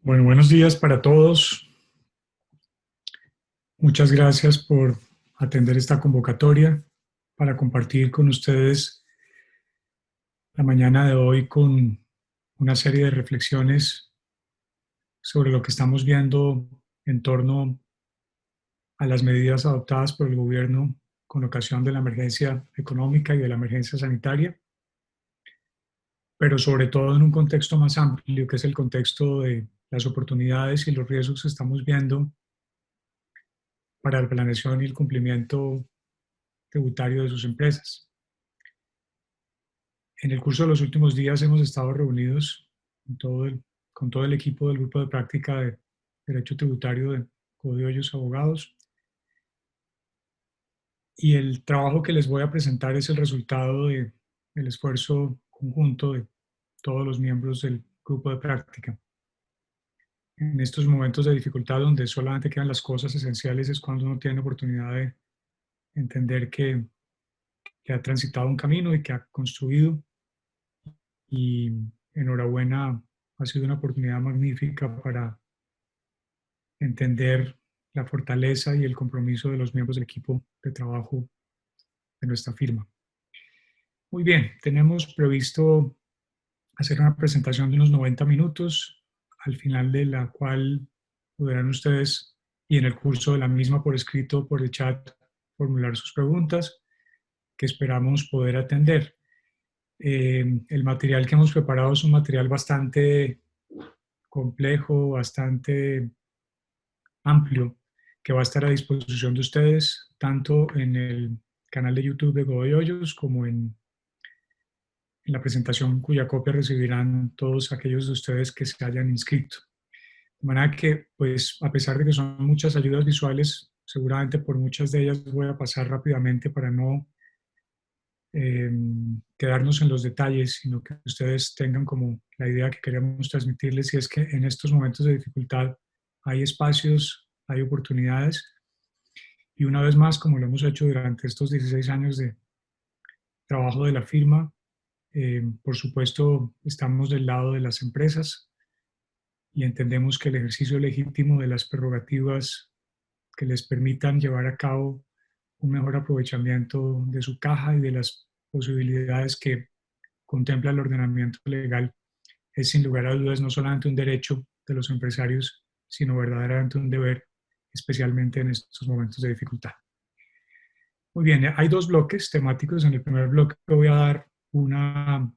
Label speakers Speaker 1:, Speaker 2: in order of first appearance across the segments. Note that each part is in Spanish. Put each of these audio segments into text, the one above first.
Speaker 1: Bueno, buenos días para todos. Muchas gracias por atender esta convocatoria para compartir con ustedes la mañana de hoy con una serie de reflexiones sobre lo que estamos viendo en torno a las medidas adoptadas por el gobierno con ocasión de la emergencia económica y de la emergencia sanitaria, pero sobre todo en un contexto más amplio, que es el contexto de las oportunidades y los riesgos que estamos viendo para la planeación y el cumplimiento tributario de sus empresas. En el curso de los últimos días hemos estado reunidos con todo el equipo del grupo de práctica de Derecho Tributario de Código Abogados, y el trabajo que les voy a presentar es el resultado del esfuerzo conjunto de todos los miembros del grupo de práctica. En estos momentos de dificultad donde solamente quedan las cosas esenciales es cuando uno tiene oportunidad de entender que ha transitado un camino y que ha construido, y enhorabuena, ha sido una oportunidad magnífica para entender la fortaleza y el compromiso de los miembros del equipo de trabajo de nuestra firma. Muy bien, tenemos previsto hacer una presentación de unos 90 minutos, al final de la cual podrán ustedes, y en el curso de la misma por escrito, por el chat, formular sus preguntas, que esperamos poder atender. El material que hemos preparado es un material bastante complejo, bastante amplio, que va a estar a disposición de ustedes, tanto en el canal de YouTube de Godoy Hoyos como en la presentación, cuya copia recibirán todos aquellos de ustedes que se hayan inscrito. De manera que, pues, a pesar de que son muchas ayudas visuales, seguramente por muchas de ellas voy a pasar rápidamente para no eh, quedarnos en los detalles, sino que ustedes tengan como la idea que queremos transmitirles, y es que en estos momentos de dificultad hay espacios, hay oportunidades, y una vez más, como lo hemos hecho durante estos 16 años de trabajo de la firma, por supuesto, estamos del lado de las empresas y entendemos que el ejercicio legítimo de las prerrogativas que les permitan llevar a cabo un mejor aprovechamiento de su caja y de las posibilidades que contempla el ordenamiento legal es, sin lugar a dudas, no solamente un derecho de los empresarios, sino verdaderamente un deber, especialmente en estos momentos de dificultad. Muy bien, hay dos bloques temáticos. En el primer bloque voy a dar una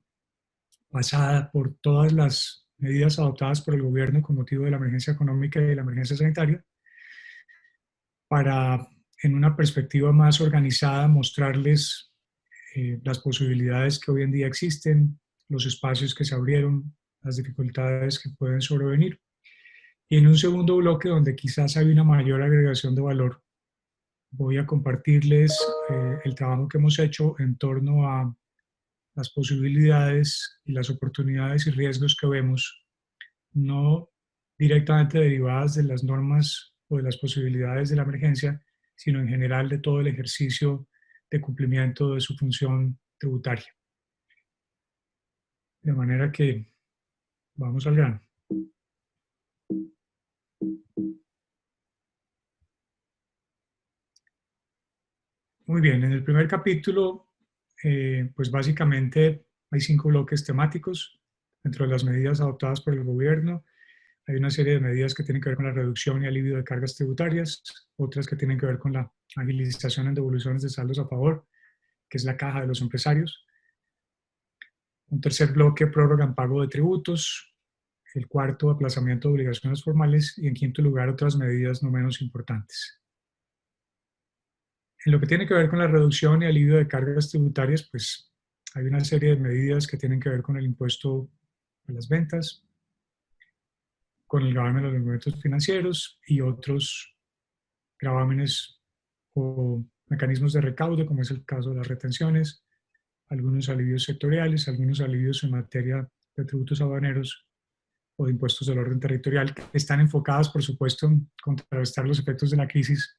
Speaker 1: pasada por todas las medidas adoptadas por el gobierno con motivo de la emergencia económica y de la emergencia sanitaria, para, en una perspectiva más organizada, mostrarles las posibilidades que hoy en día existen, los espacios que se abrieron, las dificultades que pueden sobrevenir. Y en un segundo bloque, donde quizás hay una mayor agregación de valor, voy a compartirles el trabajo que hemos hecho en torno a las posibilidades y las oportunidades y riesgos que vemos, no directamente derivadas de las normas o de las posibilidades de la emergencia, sino en general de todo el ejercicio de cumplimiento de su función tributaria. De manera que vamos al grano. Muy bien, en el primer capítulo, pues básicamente hay 5 bloques temáticos. Dentro de las medidas adoptadas por el gobierno, hay una serie de medidas que tienen que ver con la reducción y alivio de cargas tributarias, otras que tienen que ver con la agilización en devoluciones de saldos a favor, que es la caja de los empresarios. Un tercer bloque, prórroga en pago de tributos. El cuarto, aplazamiento de obligaciones formales. Y en quinto lugar, otras medidas no menos importantes. En lo que tiene que ver con la reducción y alivio de cargas tributarias, pues hay una serie de medidas que tienen que ver con el impuesto a las ventas, con el gravamen de los movimientos financieros y otros gravámenes o mecanismos de recaudo, como es el caso de las retenciones, algunos alivios sectoriales, algunos alivios en materia de tributos aduaneros o de impuestos del orden territorial, que están enfocadas, por supuesto, en contrarrestar los efectos de la crisis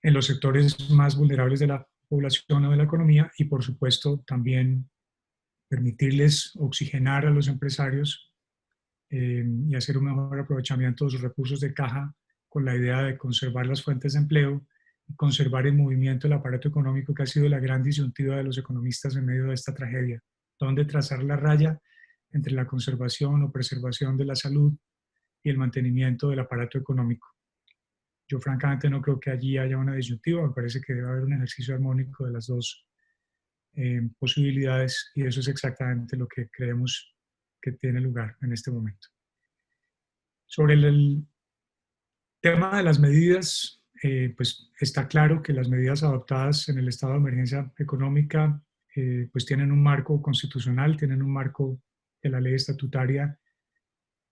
Speaker 1: en los sectores más vulnerables de la población o de la economía, y, por supuesto, también permitirles oxigenar a los empresarios y hacer un mejor aprovechamiento de sus recursos de caja con la idea de conservar las fuentes de empleo y conservar en movimiento el aparato económico, que ha sido la gran disyuntiva de los economistas en medio de esta tragedia. ¿Dónde trazar la raya entre la conservación o preservación de la salud y el mantenimiento del aparato económico? Yo francamente no creo que allí haya una disyuntiva, me parece que debe haber un ejercicio armónico de las dos posibilidades, y eso es exactamente lo que creemos que tiene lugar en este momento. Sobre el tema de las medidas, pues está claro que las medidas adoptadas en el estado de emergencia económica pues tienen un marco constitucional, tienen un marco de la ley estatutaria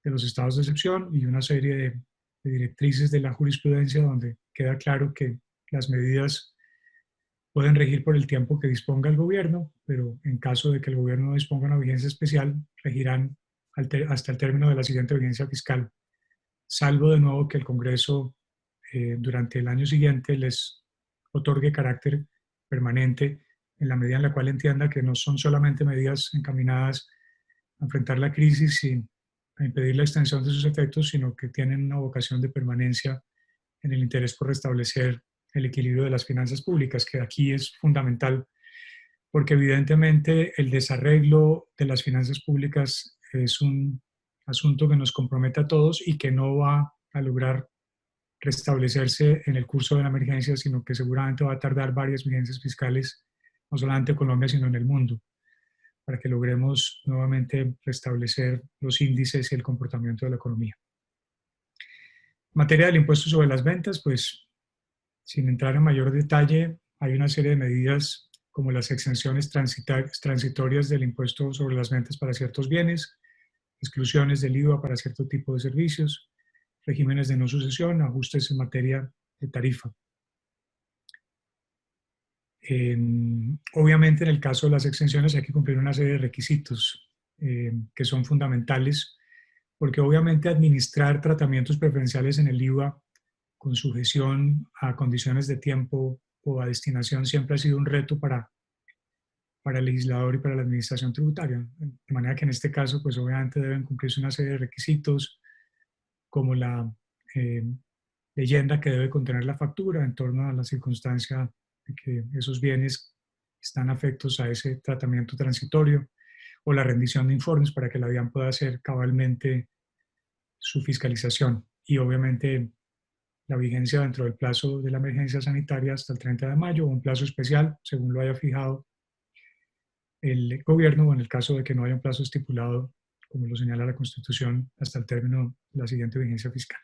Speaker 1: de los estados de excepción y una serie de directrices de la jurisprudencia donde queda claro que las medidas pueden regir por el tiempo que disponga el gobierno, pero en caso de que el gobierno no disponga una vigencia especial, regirán hasta el término de la siguiente vigencia fiscal, salvo de nuevo que el Congreso durante el año siguiente les otorgue carácter permanente en la medida en la cual entienda que no son solamente medidas encaminadas a enfrentar la crisis y a impedir la extensión de sus efectos, sino que tienen una vocación de permanencia en el interés por restablecer el equilibrio de las finanzas públicas, que aquí es fundamental, porque evidentemente el desarreglo de las finanzas públicas es un asunto que nos compromete a todos y que no va a lograr restablecerse en el curso de la emergencia, sino que seguramente va a tardar varias vigencias fiscales, no solamente en Colombia, sino en el mundo, para que logremos nuevamente restablecer los índices y el comportamiento de la economía. En materia del impuesto sobre las ventas, pues sin entrar en mayor detalle, hay una serie de medidas como las exenciones transitorias del impuesto sobre las ventas para ciertos bienes, exclusiones del IVA para cierto tipo de servicios, regímenes de no sucesión, ajustes en materia de tarifa. Obviamente, en el caso de las exenciones hay que cumplir una serie de requisitos que son fundamentales, porque obviamente administrar tratamientos preferenciales en el IVA con sujeción a condiciones de tiempo o a destinación siempre ha sido un reto para el legislador y para la administración tributaria. De manera que en este caso, pues obviamente deben cumplirse una serie de requisitos como la eh, leyenda que debe contener la factura en torno a la circunstancia de que esos bienes están afectos a ese tratamiento transitorio, o la rendición de informes para que la DIAN pueda hacer cabalmente su fiscalización, y obviamente la vigencia dentro del plazo de la emergencia sanitaria hasta el 30 de mayo, o un plazo especial, según lo haya fijado el gobierno, o en el caso de que no haya un plazo estipulado, como lo señala la Constitución, hasta el término de la siguiente vigencia fiscal.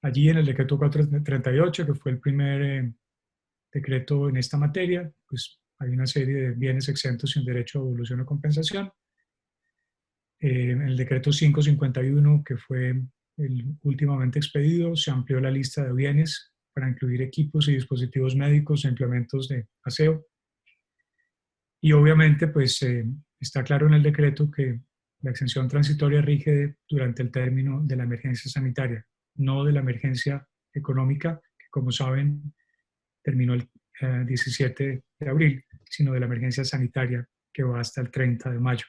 Speaker 1: Allí en el decreto 438, que fue el primer decreto en esta materia, pues hay una serie de bienes exentos sin derecho a devolución o compensación. En el decreto 551, que fue el últimamente expedido, se amplió la lista de bienes para incluir equipos y dispositivos médicos e implementos de aseo. Y obviamente, pues está claro en el decreto que la exención transitoria rige durante el término de la emergencia sanitaria, no de la emergencia económica, que como saben terminó el 17 de abril, sino de la emergencia sanitaria que va hasta el 30 de mayo.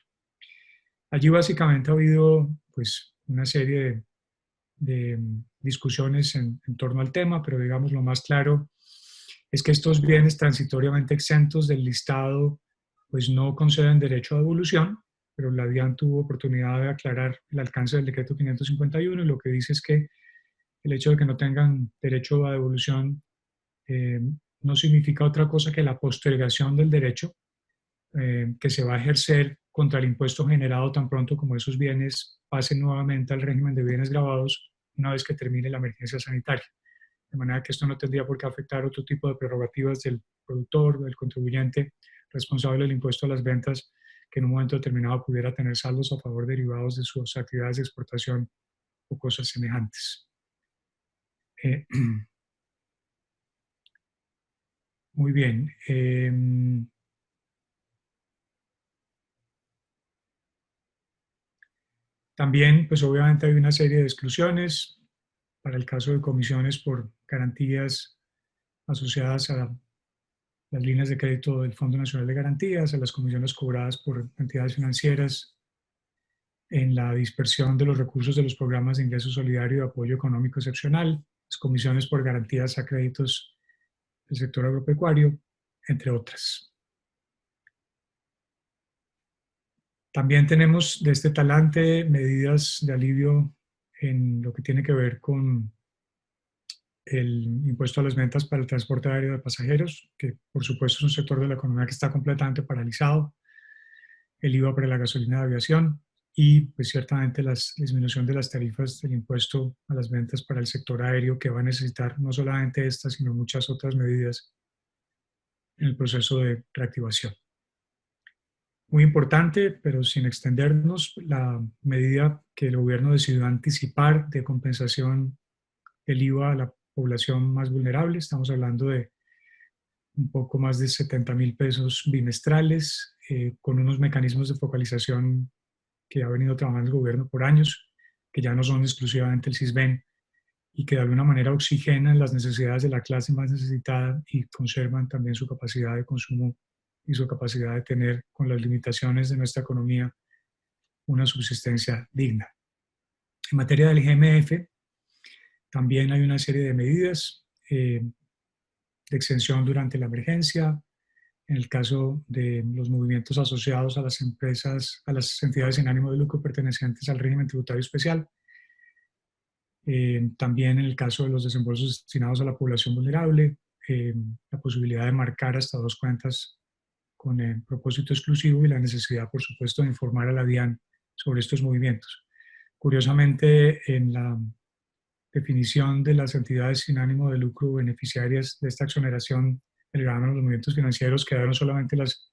Speaker 1: Allí básicamente ha habido pues una serie de discusiones en torno al tema, pero digamos lo más claro es que estos bienes transitoriamente exentos del listado pues no conceden derecho a devolución, pero la DIAN tuvo oportunidad de aclarar el alcance del decreto 551, y lo que dice es que el hecho de que no tengan derecho a devolución no significa otra cosa que la postergación del derecho que se va a ejercer contra el impuesto generado tan pronto como esos bienes pasen nuevamente al régimen de bienes gravados una vez que termine la emergencia sanitaria. De manera que esto no tendría por qué afectar otro tipo de prerrogativas del productor, del contribuyente responsable del impuesto a las ventas, que en un momento determinado pudiera tener saldos a favor derivados de sus actividades de exportación o cosas semejantes. Muy bien. También, pues obviamente hay una serie de exclusiones para el caso de comisiones por garantías asociadas a las líneas de crédito del Fondo Nacional de Garantías, a las comisiones cobradas por entidades financieras en la dispersión de los recursos de los programas de ingreso solidario y apoyo económico excepcional, las comisiones por garantías a créditos del sector agropecuario, entre otras. También tenemos de este talante medidas de alivio en lo que tiene que ver con el impuesto a las ventas para el transporte aéreo de pasajeros, que por supuesto es un sector de la economía que está completamente paralizado, el IVA para la gasolina de aviación y pues ciertamente la disminución de las tarifas del impuesto a las ventas para el sector aéreo, que va a necesitar no solamente estas, sino muchas otras medidas en el proceso de reactivación. Muy importante, pero sin extendernos, la medida que el gobierno decidió anticipar de compensación del IVA a la población más vulnerable. Estamos hablando de un poco más de 70.000 pesos bimestrales, con unos mecanismos de focalización que ha venido trabajando el gobierno por años, que ya no son exclusivamente el SISBEN y que de alguna manera oxigenan las necesidades de la clase más necesitada y conservan también su capacidad de consumo y su capacidad de tener, con las limitaciones de nuestra economía, una subsistencia digna. En materia del IGMF, también hay una serie de medidas de exención durante la emergencia, en el caso de los movimientos asociados a las empresas, a las entidades sin ánimo de lucro pertenecientes al régimen tributario especial. También en el caso de los desembolsos destinados a la población vulnerable, la posibilidad de marcar hasta 2 cuentas con el propósito exclusivo y la necesidad, por supuesto, de informar a la DIAN sobre estos movimientos. Curiosamente, en la definición de las entidades sin ánimo de lucro beneficiarias de esta exoneración del gravamen de los movimientos financieros quedaron solamente las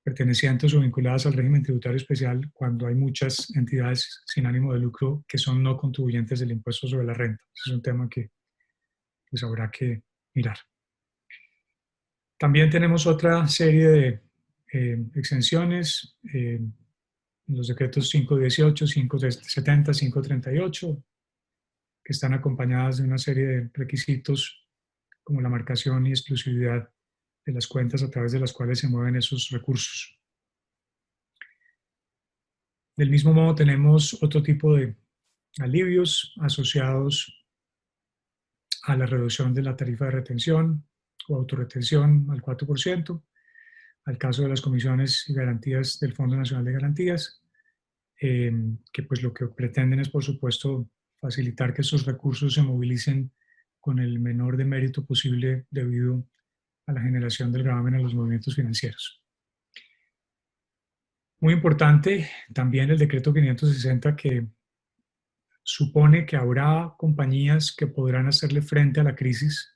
Speaker 1: pertenecientes o vinculadas al régimen tributario especial, cuando hay muchas entidades sin ánimo de lucro que son no contribuyentes del impuesto sobre la renta. Ese es un tema que pues habrá que mirar. También tenemos otra serie de exenciones, los decretos 518, 570, 538, que están acompañadas de una serie de requisitos como la marcación y exclusividad de las cuentas a través de las cuales se mueven esos recursos. Del mismo modo, tenemos otro tipo de alivios asociados a la reducción de la tarifa de retención o autorretención al 4%, al caso de las comisiones y garantías del Fondo Nacional de Garantías, que pues lo que pretenden es, por supuesto, facilitar que esos recursos se movilicen con el menor demérito posible debido a la generación del gravamen en los movimientos financieros. Muy importante también el decreto 560, que supone que habrá compañías que podrán hacerle frente a la crisis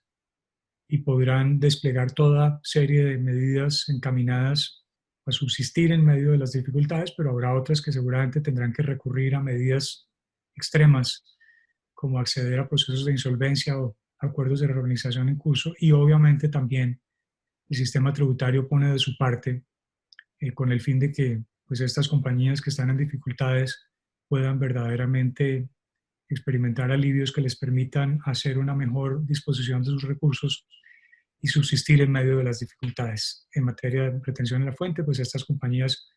Speaker 1: y podrán desplegar toda serie de medidas encaminadas a subsistir en medio de las dificultades, pero habrá otras que seguramente tendrán que recurrir a medidas extremas, como acceder a procesos de insolvencia o acuerdos de reorganización en curso, y obviamente también el sistema tributario pone de su parte con el fin de que pues, estas compañías que están en dificultades puedan verdaderamente experimentar alivios que les permitan hacer una mejor disposición de sus recursos y subsistir en medio de las dificultades. En materia de retención en la fuente, pues estas compañías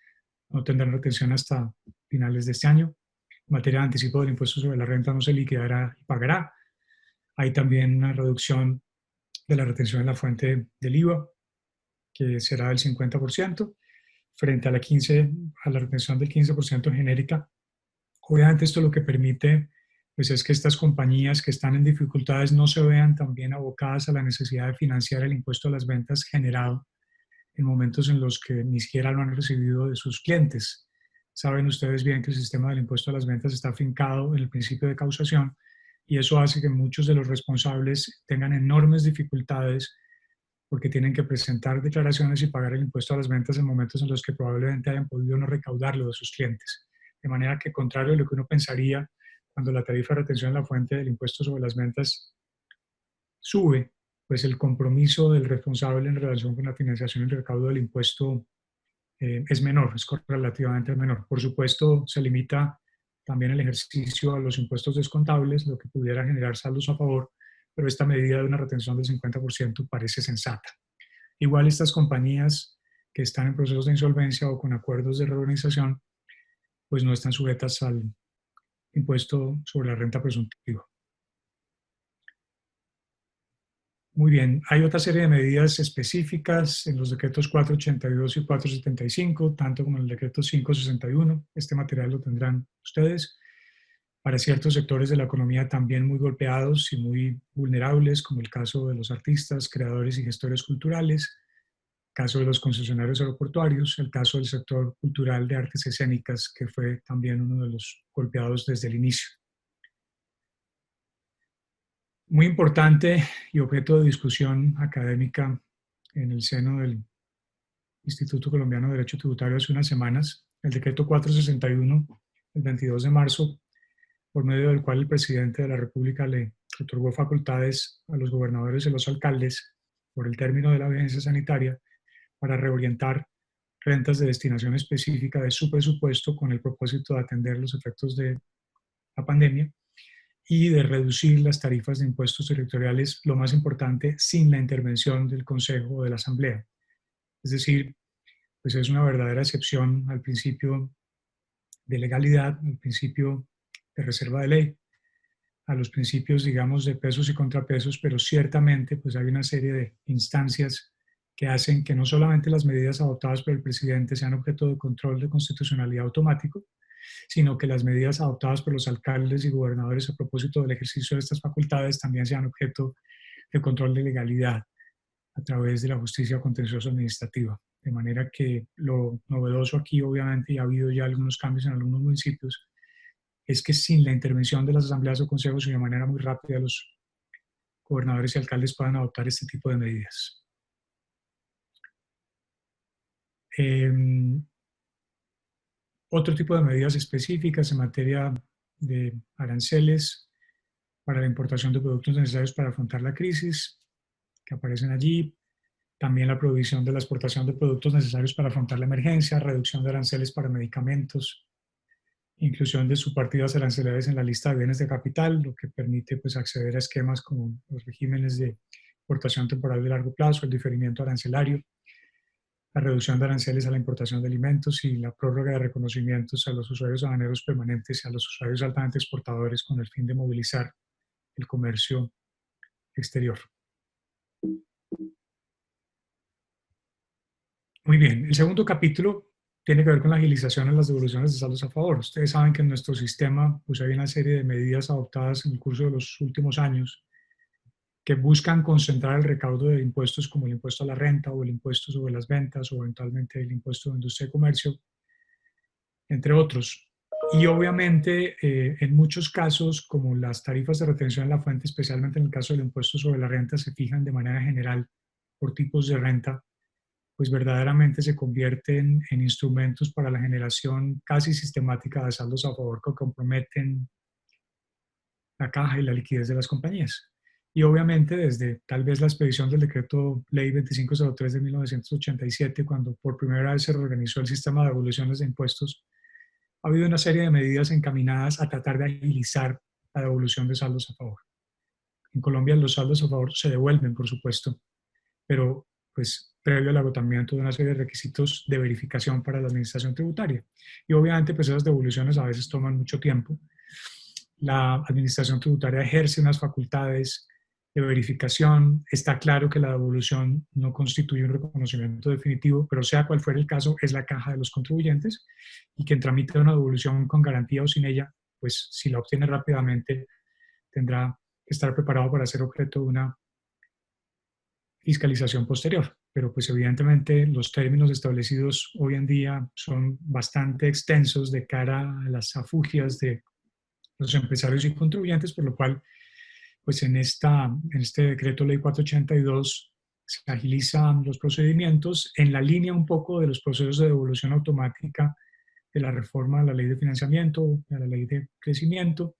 Speaker 1: no tendrán retención hasta finales de este año. En materia de anticipo del impuesto sobre la renta no se liquidará y pagará. Hay también una reducción de la retención en la fuente del IVA, que será del 50%, frente a la retención del 15% genérica. Obviamente esto lo que permite pues, es que estas compañías que están en dificultades no se vean también abocadas a la necesidad de financiar el impuesto a las ventas generado en momentos en los que ni siquiera lo han recibido de sus clientes. Saben ustedes bien que el sistema del impuesto a las ventas está afincado en el principio de causación y eso hace que muchos de los responsables tengan enormes dificultades porque tienen que presentar declaraciones y pagar el impuesto a las ventas en momentos en los que probablemente hayan podido no recaudarlo de sus clientes. De manera que, contrario a lo que uno pensaría, cuando la tarifa de retención en la fuente del impuesto sobre las ventas sube, pues el compromiso del responsable en relación con la financiación y el recaudo del impuesto es menor, es relativamente menor. Por supuesto, se limita también el ejercicio a los impuestos descontables, lo que pudiera generar saldos a favor, pero esta medida de una retención del 50% parece sensata. Igual estas compañías que están en procesos de insolvencia o con acuerdos de reorganización pues no están sujetas al impuesto sobre la renta presuntiva. Muy bien, hay otra serie de medidas específicas en los decretos 482 y 475, tanto como en el decreto 561. Este material lo tendrán ustedes. Para ciertos sectores de la economía también muy golpeados y muy vulnerables, como el caso de los artistas, creadores y gestores culturales, el caso de los concesionarios aeroportuarios, el caso del sector cultural de artes escénicas, que fue también uno de los golpeados desde el inicio. Muy importante y objeto de discusión académica en el seno del Instituto Colombiano de Derecho Tributario hace unas semanas, el decreto 461, el 22 de marzo, por medio del cual el presidente de la República le otorgó facultades a los gobernadores y los alcaldes por el término de la vigencia sanitaria para reorientar rentas de destinación específica de su presupuesto con el propósito de atender los efectos de la pandemia y de reducir las tarifas de impuestos territoriales, lo más importante, sin la intervención del Consejo o de la Asamblea. Es decir, pues es una verdadera excepción al principio de legalidad, al principio de reserva de ley, a los principios, digamos, de pesos y contrapesos, pero ciertamente pues hay una serie de instancias que hacen que no solamente las medidas adoptadas por el presidente sean objeto de control de constitucionalidad automático, sino que las medidas adoptadas por los alcaldes y gobernadores a propósito del ejercicio de estas facultades también sean objeto de control de legalidad a través de la justicia contenciosa administrativa. De manera que lo novedoso aquí, obviamente, y ha habido ya algunos cambios en algunos municipios, es que sin la intervención de las asambleas o consejos y de manera muy rápida los gobernadores y alcaldes puedan adoptar este tipo de medidas. Otro tipo de medidas específicas en materia de aranceles para la importación de productos necesarios para afrontar la crisis, que aparecen allí. También la prohibición de la exportación de productos necesarios para afrontar la emergencia, reducción de aranceles para medicamentos, inclusión de subpartidas arancelarias en la lista de bienes de capital, lo que permite pues, acceder a esquemas como los regímenes de importación temporal de largo plazo, el diferimiento arancelario, la reducción de aranceles a la importación de alimentos y la prórroga de reconocimientos a los usuarios aduaneros permanentes y a los usuarios altamente exportadores con el fin de movilizar el comercio exterior. Muy bien, el segundo capítulo tiene que ver con la agilización en las devoluciones de saldos a favor. Ustedes saben que en nuestro sistema pues, hay una serie de medidas adoptadas en el curso de los últimos años que buscan concentrar el recaudo de impuestos como el impuesto a la renta o el impuesto sobre las ventas o eventualmente el impuesto de industria y comercio, entre otros. Y obviamente en muchos casos, como las tarifas de retención en la fuente, especialmente en el caso del impuesto sobre la renta, se fijan de manera general por tipos de renta, pues verdaderamente se convierten en instrumentos para la generación casi sistemática de saldos a favor que comprometen la caja y la liquidez de las compañías. Y obviamente desde tal vez la expedición del decreto ley 2503 de 1987, cuando por primera vez se reorganizó el sistema de devoluciones de impuestos, ha habido una serie de medidas encaminadas a tratar de agilizar la devolución de saldos a favor. En Colombia los saldos a favor se devuelven, por supuesto, pero pues previo al agotamiento de una serie de requisitos de verificación para la administración tributaria. Y obviamente pues esas devoluciones a veces toman mucho tiempo. La administración tributaria ejerce unas facultades de verificación. Está claro que la devolución no constituye un reconocimiento definitivo, pero sea cual fuera el caso, es la caja de los contribuyentes y quien tramite una devolución con garantía o sin ella, pues si la obtiene rápidamente, tendrá que estar preparado para ser objeto de una fiscalización posterior. Pero pues evidentemente los términos establecidos hoy en día son bastante extensos de cara a las afugias de los empresarios y contribuyentes, por lo cual pues en este decreto ley 482 se agilizan los procedimientos en la línea un poco de los procesos de devolución automática de la reforma de la ley de financiamiento, de la ley de crecimiento,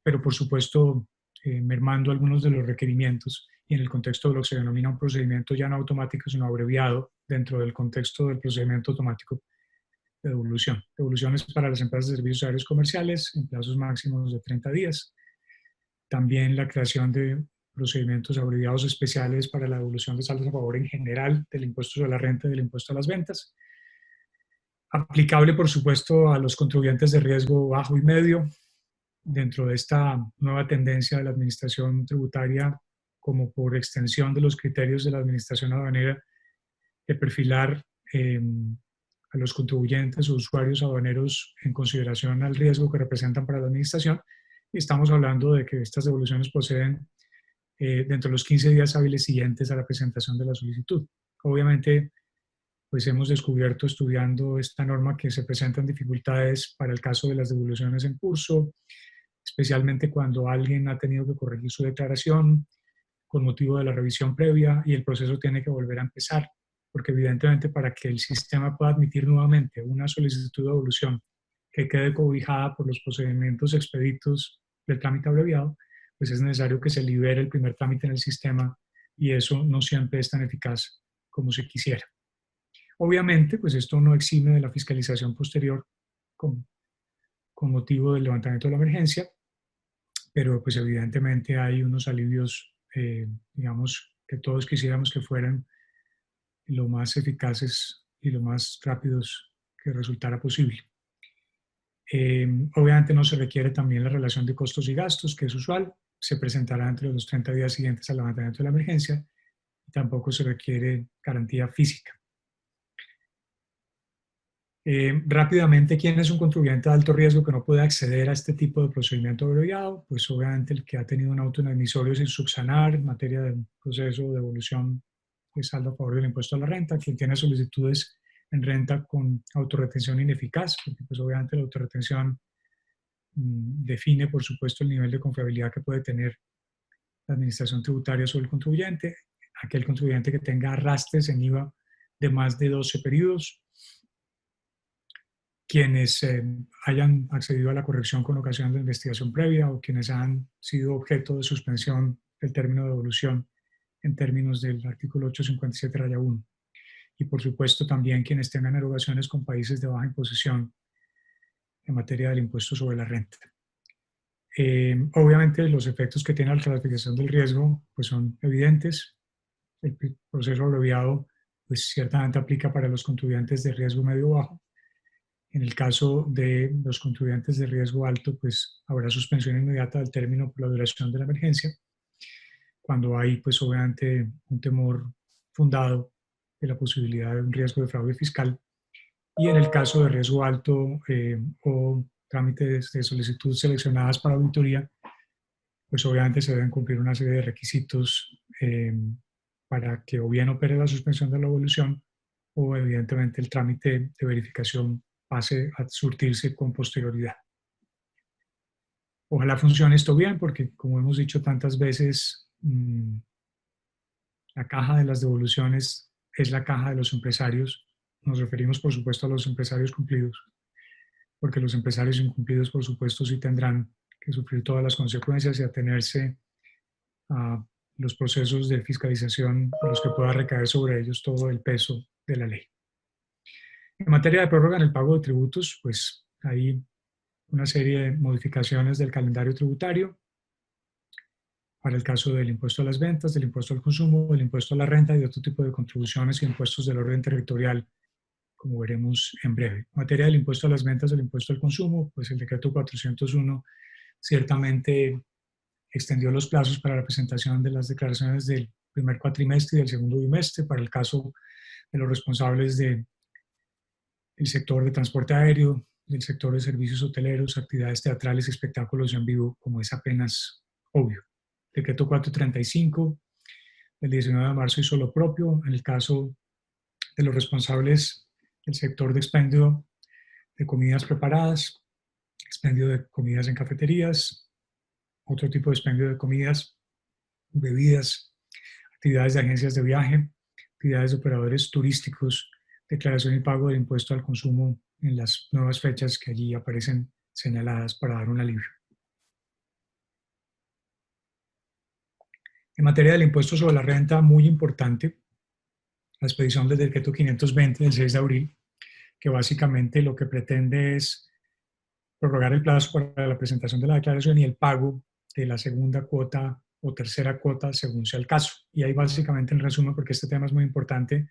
Speaker 1: pero por supuesto mermando algunos de los requerimientos y en el contexto de lo que se denomina un procedimiento ya no automático, sino abreviado dentro del contexto del procedimiento automático de devolución. Devoluciones para las empresas de servicios aéreos comerciales en plazos máximos de 30 días. También la creación de procedimientos abreviados especiales para la devolución de saldos a favor en general del impuesto sobre la renta y del impuesto a las ventas. Aplicable, por supuesto, a los contribuyentes de riesgo bajo y medio, dentro de esta nueva tendencia de la administración tributaria, como por extensión de los criterios de la administración aduanera, de perfilar a los contribuyentes o usuarios aduaneros en consideración al riesgo que representan para la administración. Y estamos hablando de que estas devoluciones proceden dentro de los 15 días hábiles siguientes a la presentación de la solicitud. Obviamente, pues hemos descubierto estudiando esta norma que se presentan dificultades para el caso de las devoluciones en curso, especialmente cuando alguien ha tenido que corregir su declaración con motivo de la revisión previa y el proceso tiene que volver a empezar, porque evidentemente para que el sistema pueda admitir nuevamente una solicitud de devolución que quede cobijada por los procedimientos expeditos del trámite abreviado, pues es necesario que se libere el primer trámite en el sistema y eso no siempre es tan eficaz como se quisiera. Obviamente, pues esto no exime de la fiscalización posterior con motivo del levantamiento de la emergencia, pero pues evidentemente hay unos alivios, digamos, que todos quisiéramos que fueran lo más eficaces y lo más rápidos que resultara posible. Obviamente no se requiere también la relación de costos y gastos, que es usual, se presentará entre los 30 días siguientes al levantamiento de la emergencia, y tampoco se requiere garantía física. Rápidamente, ¿quién es un contribuyente de alto riesgo que no puede acceder a este tipo de procedimiento abreviado? Pues obviamente el que ha tenido un auto inadmisible sin subsanar en materia de proceso de devolución de saldo a favor del impuesto a la renta, quien tiene solicitudes en renta con autorretención ineficaz, porque pues obviamente la autorretención define por supuesto el nivel de confiabilidad que puede tener la administración tributaria sobre el contribuyente, aquel contribuyente que tenga arrastres en IVA de más de 12 periodos, quienes hayan accedido a la corrección con ocasión de investigación previa o quienes han sido objeto de suspensión del término de devolución en términos del artículo 857-1. Y por supuesto también quienes tengan erogaciones con países de baja imposición en materia del impuesto sobre la renta. Obviamente los efectos que tiene la clasificación del riesgo pues son evidentes. El proceso abreviado pues ciertamente aplica para los contribuyentes de riesgo medio-bajo. En el caso de los contribuyentes de riesgo alto, pues habrá suspensión inmediata del término por la duración de la emergencia, cuando hay, pues obviamente, un temor fundado de la posibilidad de un riesgo de fraude fiscal. Y en el caso de riesgo alto o trámites de solicitud seleccionadas para auditoría, pues obviamente se deben cumplir una serie de requisitos para que o bien opere la suspensión de la evolución o evidentemente el trámite de verificación pase a surtirse con posterioridad. Ojalá funcione esto bien porque, como hemos dicho tantas veces, la caja de las devoluciones es la caja de los empresarios. Nos referimos, por supuesto, a los empresarios cumplidos, porque los empresarios incumplidos, por supuesto, sí tendrán que sufrir todas las consecuencias y atenerse a los procesos de fiscalización a los que pueda recaer sobre ellos todo el peso de la ley. En materia de prórroga en el pago de tributos, pues hay una serie de modificaciones del calendario tributario para el caso del impuesto a las ventas, del impuesto al consumo, del impuesto a la renta y de otro tipo de contribuciones y impuestos del orden territorial, como veremos en breve. En materia del impuesto a las ventas, del impuesto al consumo, pues el decreto 401 ciertamente extendió los plazos para la presentación de las declaraciones del primer cuatrimestre y del segundo bimestre para el caso de los responsables del sector de transporte aéreo, del sector de servicios hoteleros, actividades teatrales, espectáculos en vivo, como es apenas obvio. Decreto 435 del 19 de marzo hizo lo propio en el caso de los responsables del sector de expendio de comidas preparadas, expendio de comidas en cafeterías, otro tipo de expendio de comidas, bebidas, actividades de agencias de viaje, actividades de operadores turísticos, declaración y pago del impuesto al consumo en las nuevas fechas que allí aparecen señaladas para dar un alivio. En materia del impuesto sobre la renta, muy importante, la expedición del decreto 520 del 6 de abril, que básicamente lo que pretende es prorrogar el plazo para la presentación de la declaración y el pago de la segunda cuota o tercera cuota según sea el caso. Y ahí básicamente en resumen, porque este tema es muy importante,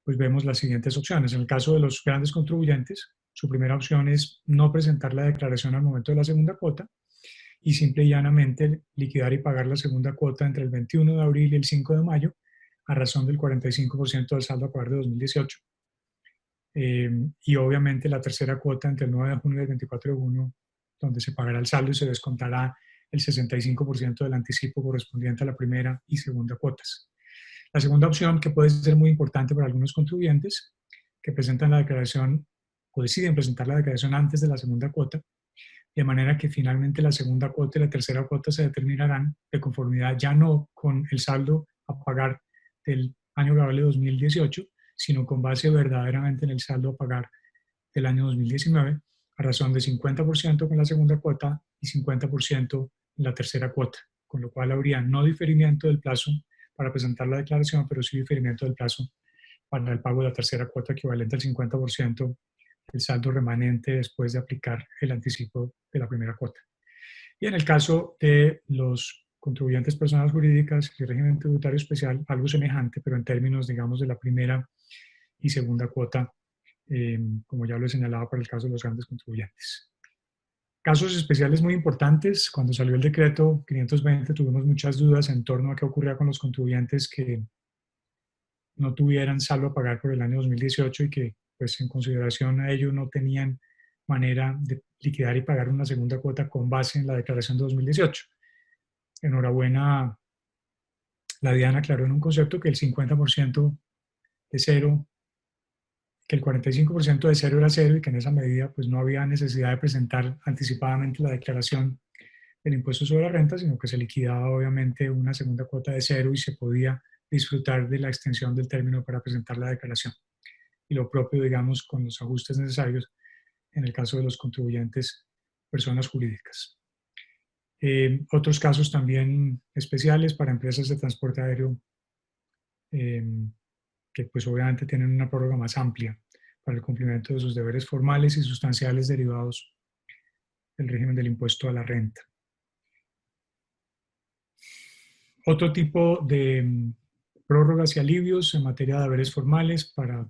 Speaker 1: pues vemos las siguientes opciones. En el caso de los grandes contribuyentes, su primera opción es no presentar la declaración al momento de la segunda cuota y simple y llanamente liquidar y pagar la segunda cuota entre el 21 de abril y el 5 de mayo a razón del 45% del saldo a pagar de 2018. Y obviamente la tercera cuota entre el 9 de junio y el 24 de junio, donde se pagará el saldo y se descontará el 65% del anticipo correspondiente a la primera y segunda cuotas. La segunda opción, que puede ser muy importante para algunos contribuyentes, que presentan la declaración o deciden presentar la declaración antes de la segunda cuota, de manera que finalmente la segunda cuota y la tercera cuota se determinarán de conformidad ya no con el saldo a pagar del año laboral de 2018, sino con base verdaderamente en el saldo a pagar del año 2019, a razón de 50% con la segunda cuota y 50% en la tercera cuota, con lo cual habría no diferimiento del plazo para presentar la declaración, pero sí diferimiento del plazo para el pago de la tercera cuota equivalente al 50% del saldo remanente después de aplicar el anticipo de la primera cuota. Y en el caso de los contribuyentes personas jurídicas y régimen tributario especial, algo semejante, pero en términos, digamos, de la primera y segunda cuota, como ya lo he señalado para el caso de los grandes contribuyentes. Casos especiales muy importantes. Cuando salió el decreto 520 tuvimos muchas dudas en torno a qué ocurría con los contribuyentes que no tuvieran saldo a pagar por el año 2018 y que, pues, en consideración a ello no tenían manera de liquidar y pagar una segunda cuota con base en la declaración de 2018. Enhorabuena, la DIAN aclaró en un concepto que el 50% de cero, que el 45% de cero era cero y que en esa medida pues no había necesidad de presentar anticipadamente la declaración del impuesto sobre la renta, sino que se liquidaba obviamente una segunda cuota de cero y se podía disfrutar de la extensión del término para presentar la declaración. Y lo propio, digamos, con los ajustes necesarios en el caso de los contribuyentes personas jurídicas. Otros casos también especiales para empresas de transporte aéreo que pues obviamente tienen una prórroga más amplia para el cumplimiento de sus deberes formales y sustanciales derivados del régimen del impuesto a la renta. Otro tipo de prórrogas y alivios en materia de deberes formales para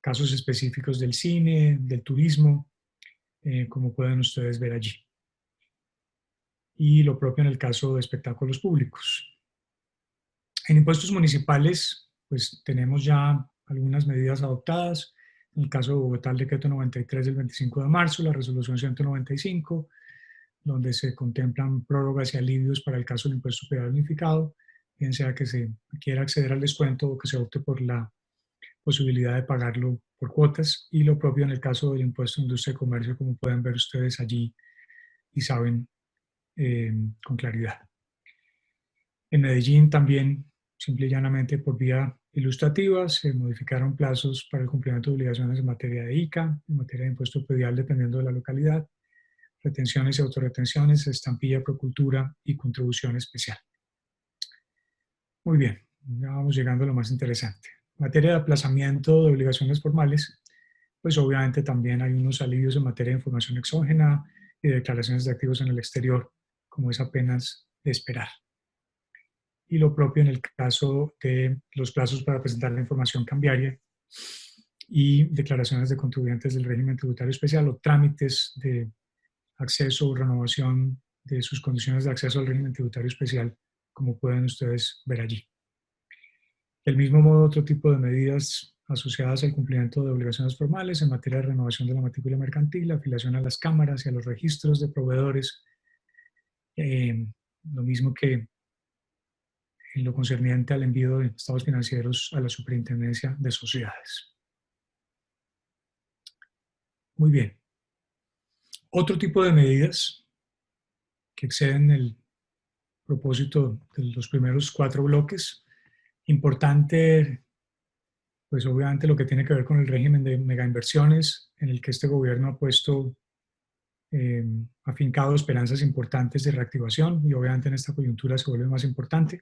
Speaker 1: casos específicos del cine, del turismo, como pueden ustedes ver allí. Y lo propio en el caso de espectáculos públicos. En impuestos municipales, pues tenemos ya algunas medidas adoptadas. En el caso de Bogotá, el decreto 93 del 25 de marzo, la resolución 195, donde se contemplan prórrogas y alivios para el caso del impuesto predial unificado, bien sea que se quiera acceder al descuento o que se opte por la posibilidad de pagarlo por cuotas, y lo propio en el caso del impuesto de industria y comercio, como pueden ver ustedes allí y saben con claridad. En Medellín también, simple y llanamente por vía ilustrativa, se modificaron plazos para el cumplimiento de obligaciones en materia de ICA, en materia de impuesto predial dependiendo de la localidad, retenciones y autorretenciones, estampilla, procultura y contribución especial. Muy bien, ya vamos llegando a lo más interesante. En materia de aplazamiento de obligaciones formales, pues obviamente también hay unos alivios en materia de información exógena y de declaraciones de activos en el exterior, como es apenas de esperar. Y lo propio en el caso de los plazos para presentar la información cambiaria y declaraciones de contribuyentes del régimen tributario especial o trámites de acceso o renovación de sus condiciones de acceso al régimen tributario especial, como pueden ustedes ver allí. Del mismo modo, otro tipo de medidas asociadas al cumplimiento de obligaciones formales en materia de renovación de la matrícula mercantil, afiliación a las cámaras y a los registros de proveedores, lo mismo que en lo concerniente al envío de estados financieros a la Superintendencia de Sociedades. Muy bien. Otro tipo de medidas que exceden el propósito de los primeros 4 bloques. Importante, pues obviamente lo que tiene que ver con el régimen de megainversiones, en el que este gobierno ha puesto afincado esperanzas importantes de reactivación y obviamente en esta coyuntura se vuelve más importante.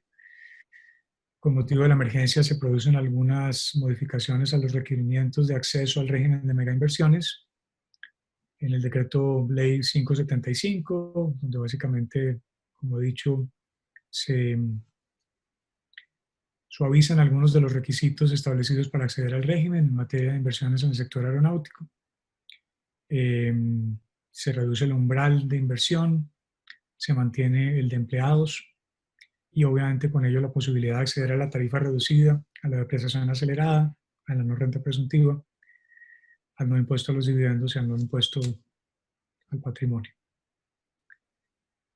Speaker 1: Con motivo de la emergencia se producen algunas modificaciones a los requerimientos de acceso al régimen de megainversiones en el decreto ley 575, donde básicamente, como he dicho, se suavizan algunos de los requisitos establecidos para acceder al régimen en materia de inversiones en el sector aeronáutico. Se reduce el umbral de inversión, se mantiene el de empleados y obviamente con ello la posibilidad de acceder a la tarifa reducida, a la depreciación acelerada, a la no renta presuntiva, al no impuesto a los dividendos y al no impuesto al patrimonio.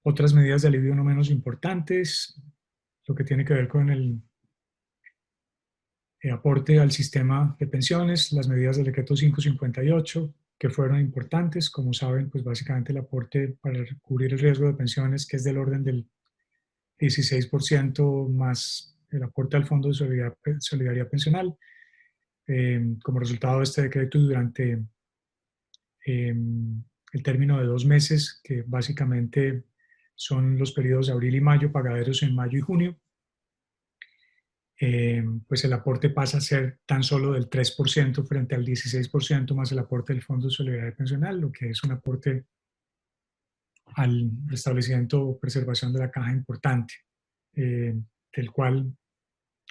Speaker 1: Otras medidas de alivio no menos importantes, lo que tiene que ver con el aporte al sistema de pensiones, las medidas del decreto 558, que fueron importantes. Como saben, pues básicamente el aporte para cubrir el riesgo de pensiones, que es del orden del 16% más el aporte al Fondo de Solidaridad Pensional. Como resultado de este decreto y durante el término de 2 meses, que básicamente son los periodos de abril y mayo, pagaderos en mayo y junio, pues el aporte pasa a ser tan solo del 3% frente al 16% más el aporte del Fondo de Solidaridad Pensional, lo que es un aporte al restablecimiento o preservación de la caja importante, del cual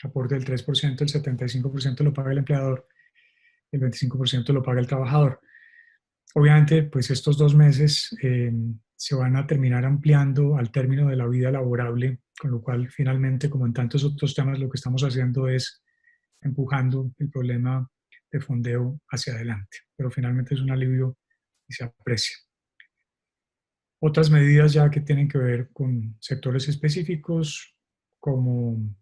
Speaker 1: aporte del 3%, el 75% lo paga el empleador, el 25% lo paga el trabajador. Obviamente, pues estos 2 meses se van a terminar ampliando al término de la vida laborable, con lo cual finalmente, como en tantos otros temas, lo que estamos haciendo es empujando el problema de fondeo hacia adelante, pero finalmente es un alivio y se aprecia. Otras medidas ya que tienen que ver con sectores específicos, como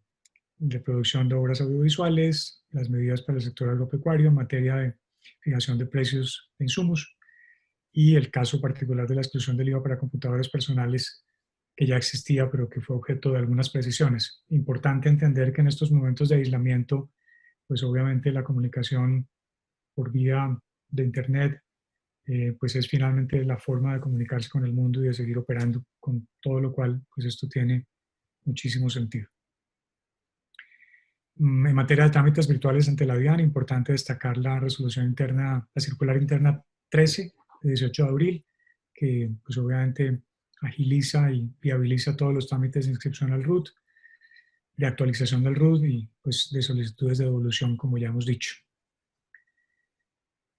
Speaker 1: reproducción de obras audiovisuales, las medidas para el sector agropecuario en materia de fijación de precios de insumos y el caso particular de la exclusión del IVA para computadores personales que ya existía, pero que fue objeto de algunas precisiones. Importante entender que en estos momentos de aislamiento, pues obviamente la comunicación por vía de Internet, pues es finalmente la forma de comunicarse con el mundo y de seguir operando, con todo lo cual, pues esto tiene muchísimo sentido. En materia de trámites virtuales ante la DIAN, importante destacar la resolución interna, la circular interna 13 de 18 de abril, que pues obviamente agiliza y viabiliza todos los trámites de inscripción al RUT, de actualización del RUT y pues de solicitudes de devolución, como ya hemos dicho.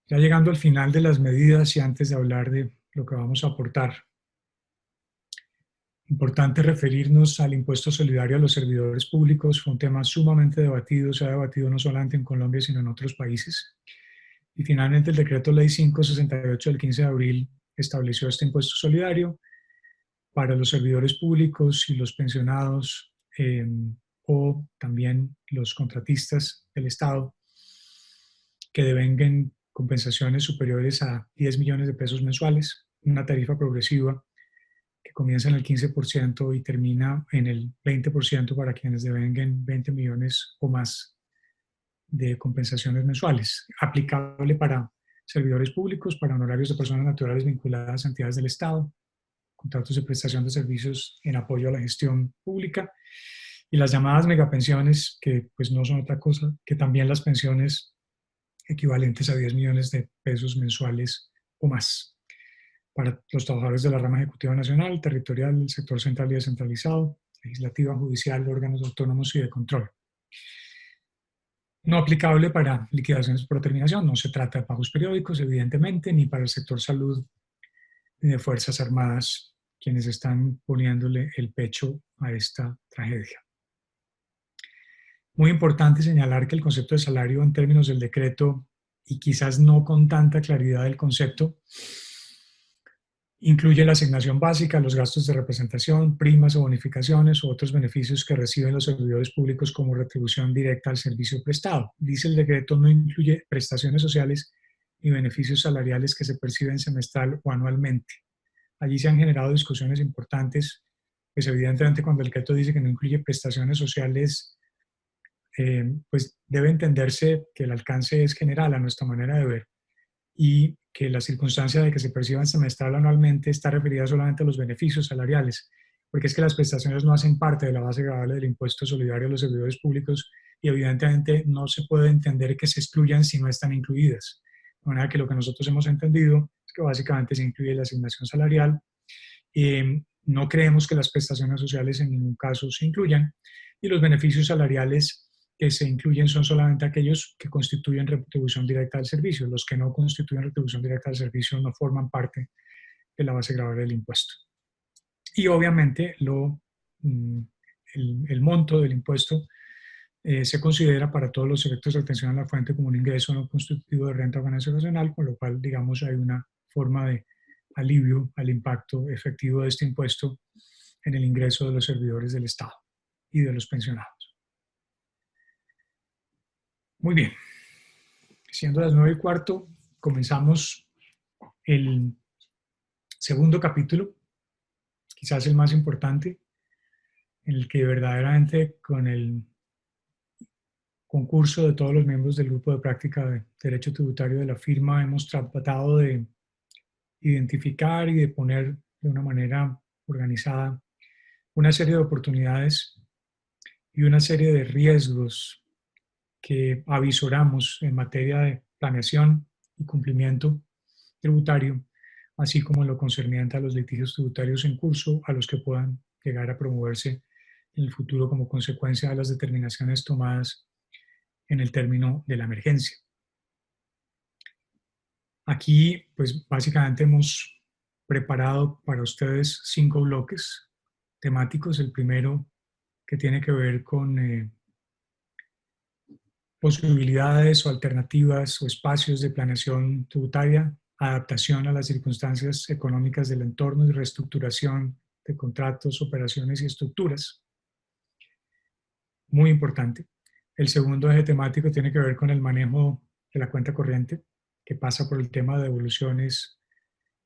Speaker 1: Ya llegando al final de las medidas y antes de hablar de lo que vamos a aportar, importante referirnos al impuesto solidario a los servidores públicos. Fue un tema sumamente debatido, se ha debatido no solamente en Colombia, sino en otros países. Y finalmente el decreto ley 568 del 15 de abril estableció este impuesto solidario para los servidores públicos y los pensionados o también los contratistas del Estado que devengan compensaciones superiores a 10 millones de pesos mensuales, una tarifa progresiva que comienza en el 15% y termina en el 20% para quienes devenguen 20 millones o más de compensaciones mensuales, aplicable para servidores públicos, para honorarios de personas naturales vinculadas a entidades del Estado, contratos de prestación de servicios en apoyo a la gestión pública y las llamadas megapensiones, que pues no son otra cosa que también las pensiones equivalentes a 10 millones de pesos mensuales o más para los trabajadores de la rama ejecutiva nacional, territorial, sector central y descentralizado, legislativa, judicial, órganos autónomos y de control. No aplicable para liquidaciones por terminación, no se trata de pagos periódicos, evidentemente, ni para el sector salud ni de Fuerzas Armadas, quienes están poniéndole el pecho a esta tragedia. Muy importante señalar que el concepto de salario en términos del decreto, y quizás no con tanta claridad del concepto, incluye la asignación básica, los gastos de representación, primas o bonificaciones u otros beneficios que reciben los servidores públicos como retribución directa al servicio prestado. Dice el decreto, no incluye prestaciones sociales ni beneficios salariales que se perciben semestral o anualmente. Allí se han generado discusiones importantes, pues evidentemente cuando el decreto dice que no incluye prestaciones sociales, pues debe entenderse que el alcance es general a nuestra manera de ver y que la circunstancia de que se perciban semestral o anualmente está referida solamente a los beneficios salariales, porque es que las prestaciones no hacen parte de la base gravable del impuesto solidario a los servidores públicos y evidentemente no se puede entender que se excluyan si no están incluidas. De manera que lo que nosotros hemos entendido es que básicamente se incluye la asignación salarial. No creemos que las prestaciones sociales en ningún caso se incluyan y los beneficios salariales que se incluyen son solamente aquellos que constituyen retribución directa del servicio. Los que no constituyen retribución directa del servicio no forman parte de la base gravable del impuesto. Y obviamente el monto del impuesto se considera para todos los efectos de atención a la fuente como un ingreso no constitutivo de renta o ganancia ocasional, con lo cual, digamos, hay una forma de alivio al impacto efectivo de este impuesto en el ingreso de los servidores del Estado y de los pensionados. Muy bien. Siendo las 9:15, comenzamos el segundo capítulo, quizás el más importante, en el que verdaderamente con el concurso de todos los miembros del grupo de práctica de Derecho Tributario de la firma hemos tratado de identificar y de poner de una manera organizada una serie de oportunidades y una serie de riesgos que avisoramos en materia de planeación y cumplimiento tributario, así como en lo concerniente a los litigios tributarios en curso, a los que puedan llegar a promoverse en el futuro como consecuencia de las determinaciones tomadas en el término de la emergencia. Aquí, pues básicamente hemos preparado para ustedes 5 bloques temáticos. El primero que tiene que ver con posibilidades o alternativas o espacios de planeación tributaria, adaptación a las circunstancias económicas del entorno y reestructuración de contratos, operaciones y estructuras. Muy importante. El segundo eje temático tiene que ver con el manejo de la cuenta corriente, que pasa por el tema de devoluciones,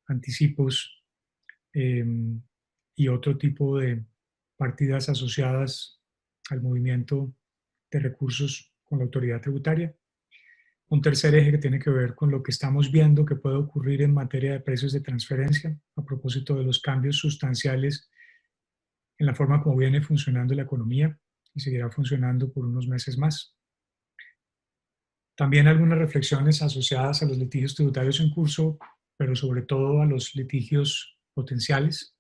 Speaker 1: anticipos y otro tipo de partidas asociadas al movimiento de recursos con la autoridad tributaria. Un tercer eje que tiene que ver con lo que estamos viendo que puede ocurrir en materia de precios de transferencia a propósito de los cambios sustanciales en la forma como viene funcionando la economía y seguirá funcionando por unos meses más. También algunas reflexiones asociadas a los litigios tributarios en curso, pero sobre todo a los litigios potenciales.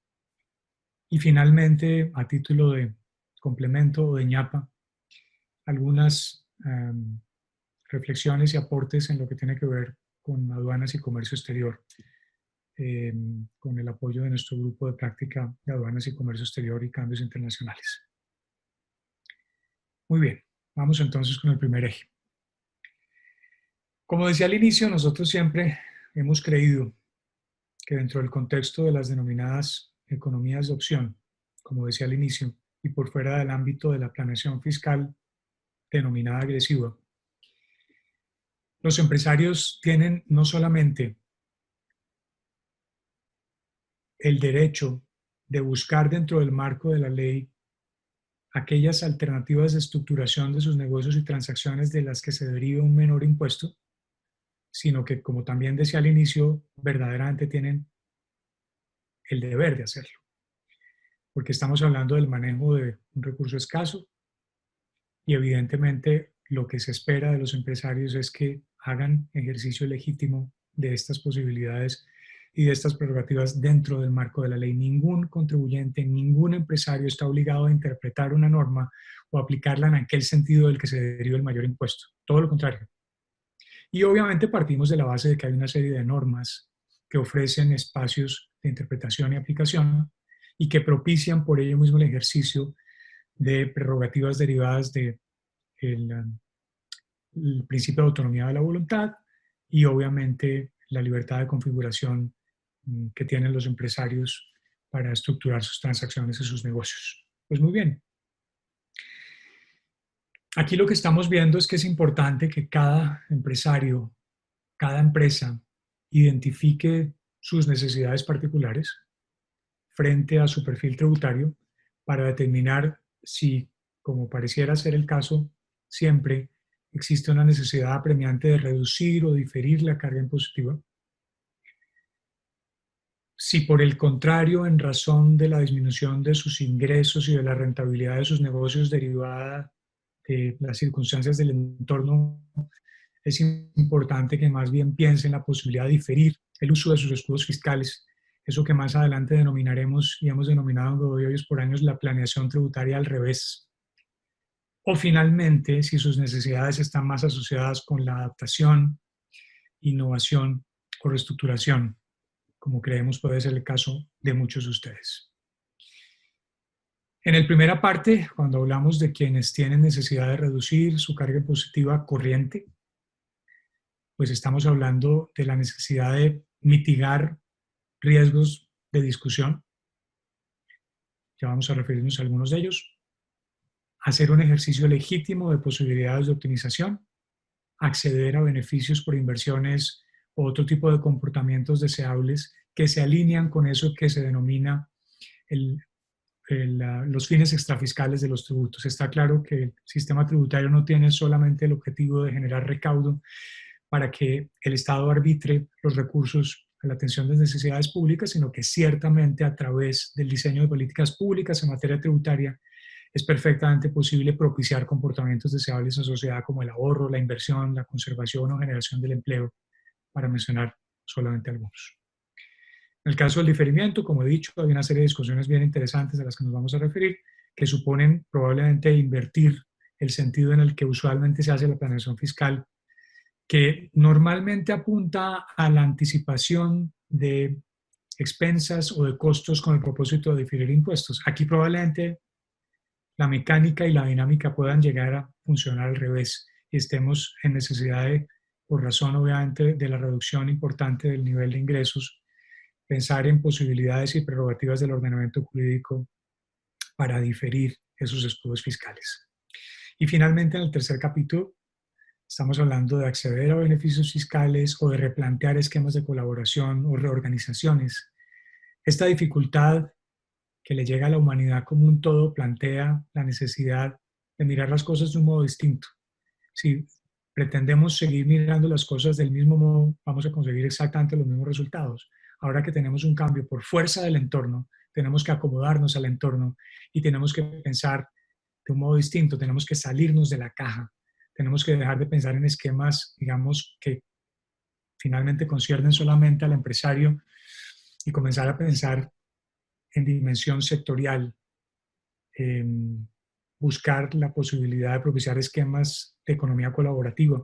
Speaker 1: Y finalmente, a título de complemento o de ñapa, algunas reflexiones y aportes en lo que tiene que ver con aduanas y comercio exterior, con el apoyo de nuestro grupo de práctica de aduanas y comercio exterior y cambios internacionales. Muy bien, vamos entonces con el primer eje. Como decía al inicio, nosotros siempre hemos creído que dentro del contexto de las denominadas economías de opción, como decía al inicio, y por fuera del ámbito de la planeación fiscal denominada agresiva, los empresarios tienen no solamente el derecho de buscar dentro del marco de la ley aquellas alternativas de estructuración de sus negocios y transacciones de las que se derive un menor impuesto, sino que, como también decía al inicio, verdaderamente tienen el deber de hacerlo, porque estamos hablando del manejo de un recurso escaso y evidentemente lo que se espera de los empresarios es que hagan ejercicio legítimo de estas posibilidades y de estas prerrogativas dentro del marco de la ley. Ningún contribuyente, ningún empresario está obligado a interpretar una norma o aplicarla en aquel sentido del que se deriva el mayor impuesto. Todo lo contrario. Y obviamente partimos de la base de que hay una serie de normas que ofrecen espacios de interpretación y aplicación y que propician por ello mismo el ejercicio de prerrogativas derivadas del principio de autonomía de la voluntad y obviamente la libertad de configuración que tienen los empresarios para estructurar sus transacciones y sus negocios. Pues muy bien. Aquí lo que estamos viendo es que es importante que cada empresario, cada empresa, identifique sus necesidades particulares frente a su perfil tributario para determinar si, como pareciera ser el caso siempre, existe una necesidad apremiante de reducir o diferir la carga impositiva. Si por el contrario, en razón de la disminución de sus ingresos y de la rentabilidad de sus negocios derivada de las circunstancias del entorno, es importante que más bien piensen en la posibilidad de diferir el uso de sus escudos fiscales, eso que más adelante denominaremos y hemos denominado en Godoy Hoyos por años la planeación tributaria al revés. o finalmente si sus necesidades están más asociadas con la adaptación, innovación o reestructuración, como creemos puede ser el caso de muchos de ustedes. En la primera parte, cuando hablamos de quienes tienen necesidad de reducir su carga impositiva corriente, pues estamos hablando de la necesidad de mitigar riesgos de discusión. Ya vamos a referirnos a algunos de ellos. Hacer un ejercicio legítimo de posibilidades de optimización, acceder a beneficios por inversiones o otro tipo de comportamientos deseables que se alinean con eso que se denomina los fines extrafiscales de los tributos. Está claro que el sistema tributario no tiene solamente el objetivo de generar recaudo para que el Estado arbitre los recursos a la atención de necesidades públicas, sino que ciertamente a través del diseño de políticas públicas en materia tributaria es perfectamente posible propiciar comportamientos deseables en sociedad como el ahorro, la inversión, la conservación o generación del empleo, para mencionar solamente algunos. En el caso del diferimiento, como he dicho, hay una serie de discusiones bien interesantes a las que nos vamos a referir, que suponen probablemente invertir el sentido en el que usualmente se hace la planeación fiscal, que normalmente apunta a la anticipación de expensas o de costos con el propósito de diferir impuestos. Aquí probablemente la mecánica y la dinámica puedan llegar a funcionar al revés y estemos en necesidad de, por razón obviamente de la reducción importante del nivel de ingresos, pensar en posibilidades y prerrogativas del ordenamiento jurídico para diferir esos escudos fiscales. Y finalmente, en el tercer capítulo, estamos hablando de acceder a beneficios fiscales o de replantear esquemas de colaboración o reorganizaciones. Esta dificultad que le llega a la humanidad como un todo plantea la necesidad de mirar las cosas de un modo distinto. Si pretendemos seguir mirando las cosas del mismo modo, vamos a conseguir exactamente los mismos resultados. Ahora que tenemos un cambio por fuerza del entorno, tenemos que acomodarnos al entorno y tenemos que pensar de un modo distinto, tenemos que salirnos de la caja, tenemos que dejar de pensar en esquemas, digamos, que finalmente conciernen solamente al empresario y comenzar a pensar en dimensión sectorial, buscar la posibilidad de propiciar esquemas de economía colaborativa,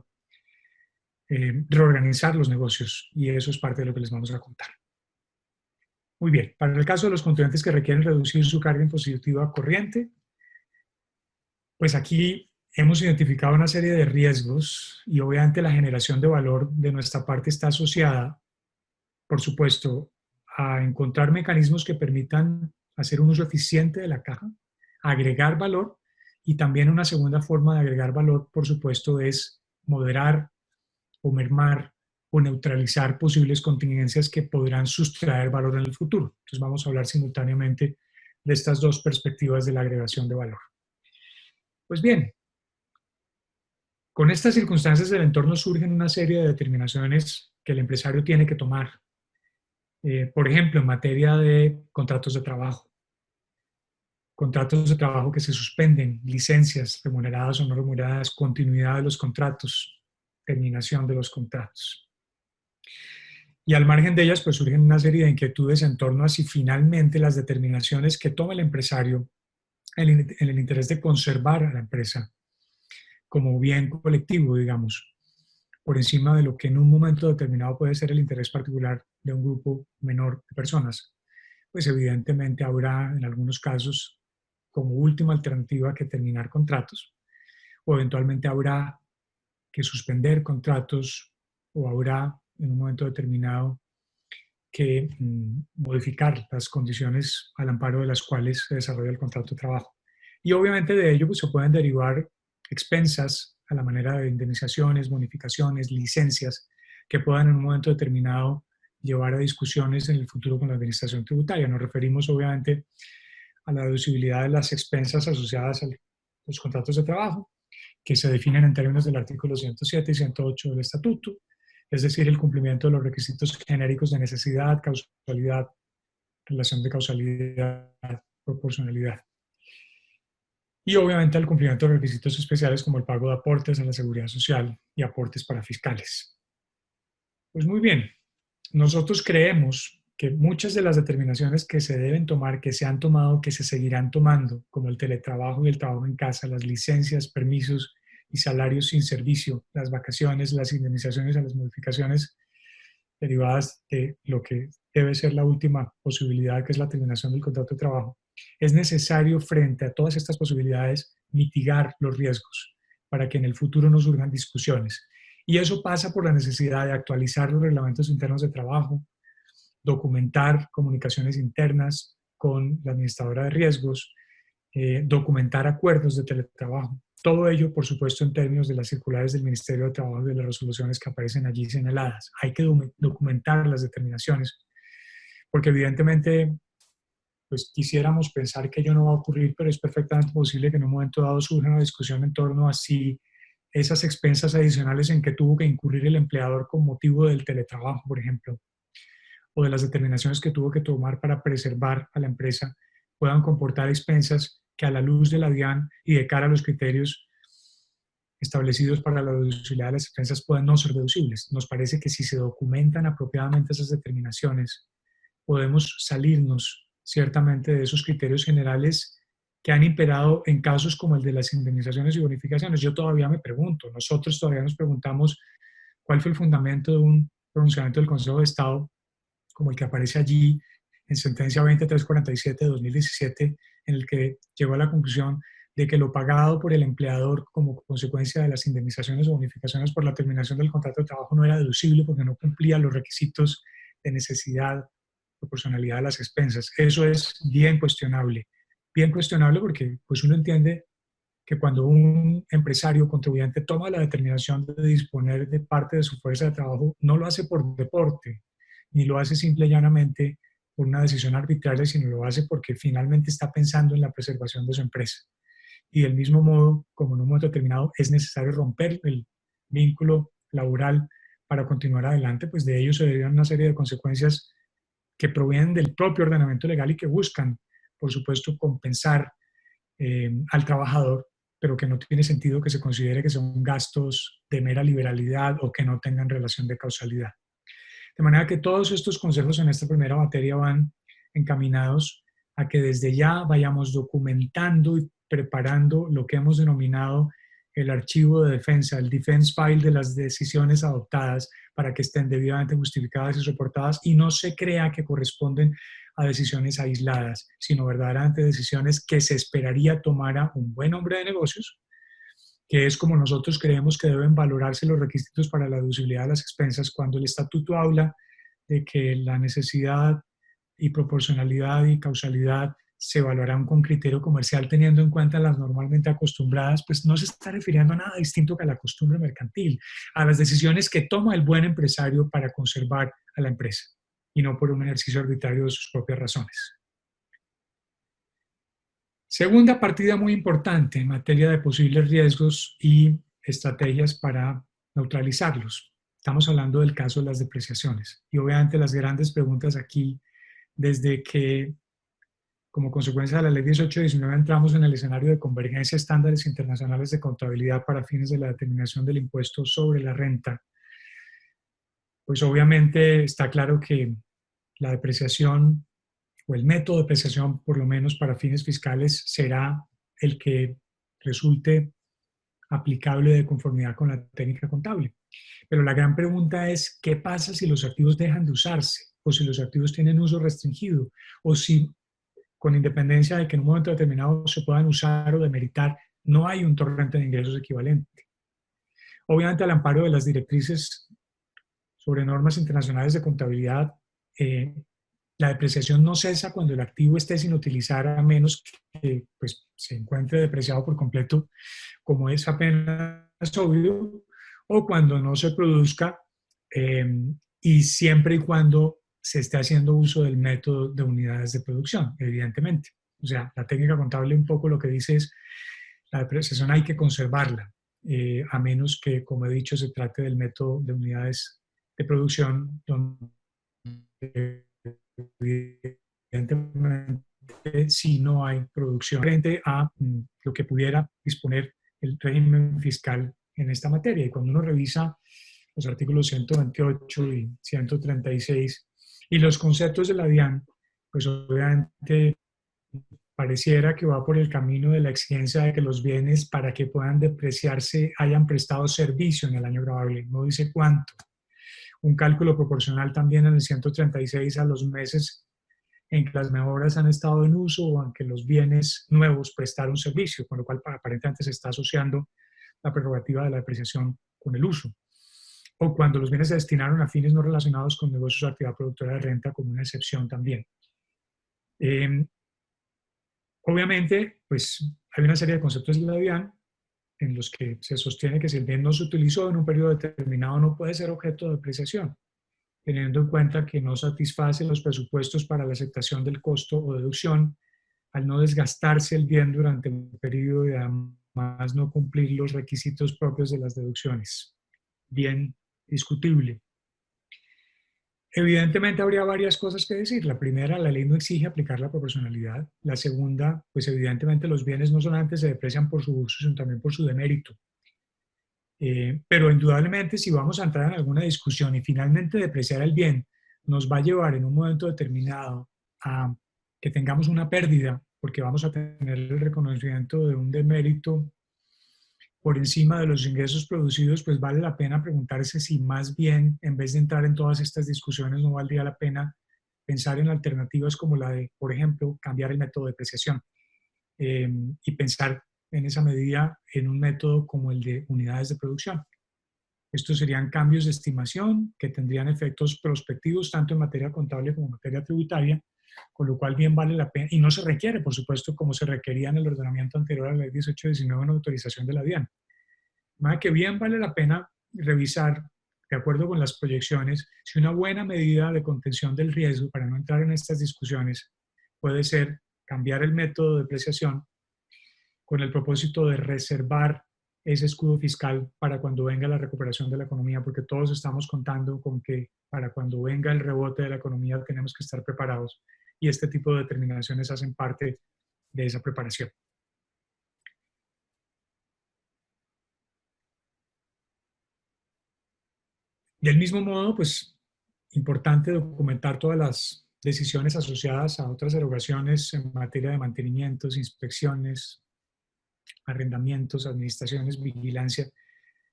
Speaker 1: reorganizar los negocios, y eso es parte de lo que les vamos a contar. Muy bien, para el caso de los contribuyentes que requieren reducir su carga impositiva corriente, pues aquí hemos identificado una serie de riesgos y obviamente la generación de valor de nuestra parte está asociada, por supuesto, a encontrar mecanismos que permitan hacer un uso eficiente de la caja, agregar valor, y también una segunda forma de agregar valor, por supuesto, es moderar o mermar o neutralizar posibles contingencias que podrán sustraer valor en el futuro. Entonces vamos a hablar simultáneamente de estas dos perspectivas de la agregación de valor. Pues bien, con estas circunstancias del entorno surgen una serie de determinaciones que el empresario tiene que tomar. Por ejemplo, en materia de contratos de trabajo que se suspenden, licencias remuneradas o no remuneradas, continuidad de los contratos, terminación de los contratos. Y al margen de ellas, pues surgen una serie de inquietudes en torno a si finalmente las determinaciones que toma el empresario en el interés de conservar a la empresa como bien colectivo, digamos, por encima de lo que en un momento determinado puede ser el interés particular de un grupo menor de personas, pues evidentemente habrá en algunos casos como última alternativa que terminar contratos, o eventualmente habrá que suspender contratos, o habrá en un momento determinado que modificar las condiciones al amparo de las cuales se desarrolla el contrato de trabajo. Y obviamente de ello pues, se pueden derivar expensas a la manera de indemnizaciones, bonificaciones, licencias, que puedan en un momento determinado llevar a discusiones en el futuro con la administración tributaria. Nos referimos obviamente a la deducibilidad de las expensas asociadas a los contratos de trabajo, que se definen en términos del artículo 107 y 108 del Estatuto, es decir, el cumplimiento de los requisitos genéricos de necesidad, causalidad, relación de causalidad, proporcionalidad. Y obviamente el cumplimiento de requisitos especiales como el pago de aportes a la seguridad social y aportes para fiscales. Pues muy bien, nosotros creemos que muchas de las determinaciones que se deben tomar, que se han tomado, que se seguirán tomando, como el teletrabajo y el trabajo en casa, las licencias, permisos y salarios sin servicio, las vacaciones, las indemnizaciones a las modificaciones derivadas de lo que debe ser la última posibilidad, que es la terminación del contrato de trabajo, es necesario frente a todas estas posibilidades mitigar los riesgos para que en el futuro no surjan discusiones. Y eso pasa por la necesidad de actualizar los reglamentos internos de trabajo, documentar comunicaciones internas con la administradora de riesgos, documentar acuerdos de teletrabajo. Todo ello, por supuesto, en términos de las circulares del Ministerio de Trabajo y de las resoluciones que aparecen allí señaladas. Hay que documentar las determinaciones, porque evidentemente pues quisiéramos pensar que ello no va a ocurrir, pero es perfectamente posible que en un momento dado surja una discusión en torno a si esas expensas adicionales en que tuvo que incurrir el empleador con motivo del teletrabajo, por ejemplo, o de las determinaciones que tuvo que tomar para preservar a la empresa, puedan comportar expensas que a la luz de la DIAN y de cara a los criterios establecidos para la deducibilidad de las expensas puedan no ser deducibles. Nos parece que si se documentan apropiadamente esas determinaciones, podemos salirnos ciertamente de esos criterios generales que han imperado en casos como el de las indemnizaciones y bonificaciones. Yo todavía me pregunto, nosotros todavía nos preguntamos cuál fue el fundamento de un pronunciamiento del Consejo de Estado como el que aparece allí en sentencia 2347 de 2017, en el que llegó a la conclusión de que lo pagado por el empleador como consecuencia de las indemnizaciones o bonificaciones por la terminación del contrato de trabajo no era deducible porque no cumplía los requisitos de necesidad, proporcionalidad de las expensas. Eso es bien cuestionable porque pues uno entiende que cuando un empresario contribuyente toma la determinación de disponer de parte de su fuerza de trabajo, no lo hace por deporte, ni lo hace simple y llanamente por una decisión arbitraria, sino lo hace porque finalmente está pensando en la preservación de su empresa. Y del mismo modo, como en un momento determinado es necesario romper el vínculo laboral para continuar adelante, pues de ello se derivan una serie de consecuencias que provienen del propio ordenamiento legal y que buscan, por supuesto, compensar al trabajador, pero que no tiene sentido que se considere que son gastos de mera liberalidad o que no tengan relación de causalidad. De manera que todos estos consejos en esta primera materia van encaminados a que desde ya vayamos documentando y preparando lo que hemos denominado el archivo de defensa, el defense file de las decisiones adoptadas para que estén debidamente justificadas y soportadas y no se crea que corresponden a decisiones aisladas, sino verdaderamente decisiones que se esperaría tomara un buen hombre de negocios, que es como nosotros creemos que deben valorarse los requisitos para la deducibilidad de las expensas cuando el estatuto habla de que la necesidad y proporcionalidad y causalidad se evaluarán con criterio comercial teniendo en cuenta las normalmente acostumbradas, pues no se está refiriendo a nada distinto que a la costumbre mercantil, a las decisiones que toma el buen empresario para conservar a la empresa y no por un ejercicio arbitrario de sus propias razones. Segunda partida muy importante en materia de posibles riesgos y estrategias para neutralizarlos. Estamos hablando del caso de las depreciaciones. Y obviamente las grandes preguntas aquí, desde que como consecuencia de la ley 1819 entramos en el escenario de convergencia de estándares internacionales de contabilidad para fines de la determinación del impuesto sobre la renta, pues obviamente está claro que la depreciación o el método de depreciación, por lo menos para fines fiscales, será el que resulte aplicable de conformidad con la técnica contable. Pero la gran pregunta es, ¿qué pasa si los activos dejan de usarse? O si los activos tienen uso restringido, o si, con independencia de que en un momento determinado se puedan usar o demeritar, no hay un torrente de ingresos equivalente. Obviamente, al amparo de las directrices sobre normas internacionales de contabilidad, la depreciación no cesa cuando el activo esté sin utilizar a menos que pues, se encuentre depreciado por completo, como es apenas obvio, o cuando no se produzca eh, y siempre y cuando se esté haciendo uso del método de unidades de producción, evidentemente. O sea, la técnica contable un poco lo que dice es la depreciación hay que conservarla, a menos que, como he dicho, se trate del método de unidades de producción donde evidentemente si no hay producción frente a lo que pudiera disponer el régimen fiscal en esta materia. Y cuando uno revisa los artículos 128 y 136, Y los conceptos de la DIAN, pues obviamente pareciera que va por el camino de la exigencia de que los bienes, para que puedan depreciarse, hayan prestado servicio en el año gravable. No dice cuánto. Un cálculo proporcional también en el 136 a los meses en que las mejoras han estado en uso o en que los bienes nuevos prestaron servicio, con lo cual aparentemente se está asociando la prerrogativa de la depreciación con el uso. O cuando los bienes se destinaron a fines no relacionados con negocios o actividad productora de renta, como una excepción también. Obviamente, pues hay una serie de conceptos de la DIAN en los que se sostiene que si el bien no se utilizó en un periodo determinado no puede ser objeto de depreciación, teniendo en cuenta que no satisface los presupuestos para la aceptación del costo o deducción al no desgastarse el bien durante el periodo y además no cumplir los requisitos propios de las deducciones. Bien discutible. Evidentemente habría varias cosas que decir. La primera, la ley no exige aplicar la proporcionalidad. La segunda, pues evidentemente los bienes no solamente se deprecian por su uso, sino también por su demérito. Pero indudablemente si vamos a entrar en alguna discusión y finalmente depreciar el bien nos va a llevar en un momento determinado a que tengamos una pérdida, porque vamos a tener el reconocimiento de un demérito por encima de los ingresos producidos, pues vale la pena preguntarse si más bien, en vez de entrar en todas estas discusiones, no valdría la pena pensar en alternativas como la de, por ejemplo, cambiar el método de depreciación y pensar en esa medida en un método como el de unidades de producción. Estos serían cambios de estimación que tendrían efectos prospectivos tanto en materia contable como en materia tributaria, con lo cual bien vale la pena, y no se requiere, por supuesto, como se requería en el ordenamiento anterior a la ley 1819 en autorización de la DIAN. Más que bien vale la pena revisar, de acuerdo con las proyecciones, si una buena medida de contención del riesgo, para no entrar en estas discusiones, puede ser cambiar el método de depreciación con el propósito de reservar ese escudo fiscal para cuando venga la recuperación de la economía, porque todos estamos contando con que para cuando venga el rebote de la economía tenemos que estar preparados y este tipo de determinaciones hacen parte de esa preparación. Del mismo modo, pues, importante documentar todas las decisiones asociadas a otras erogaciones en materia de mantenimientos, inspecciones, arrendamientos, administraciones, vigilancia,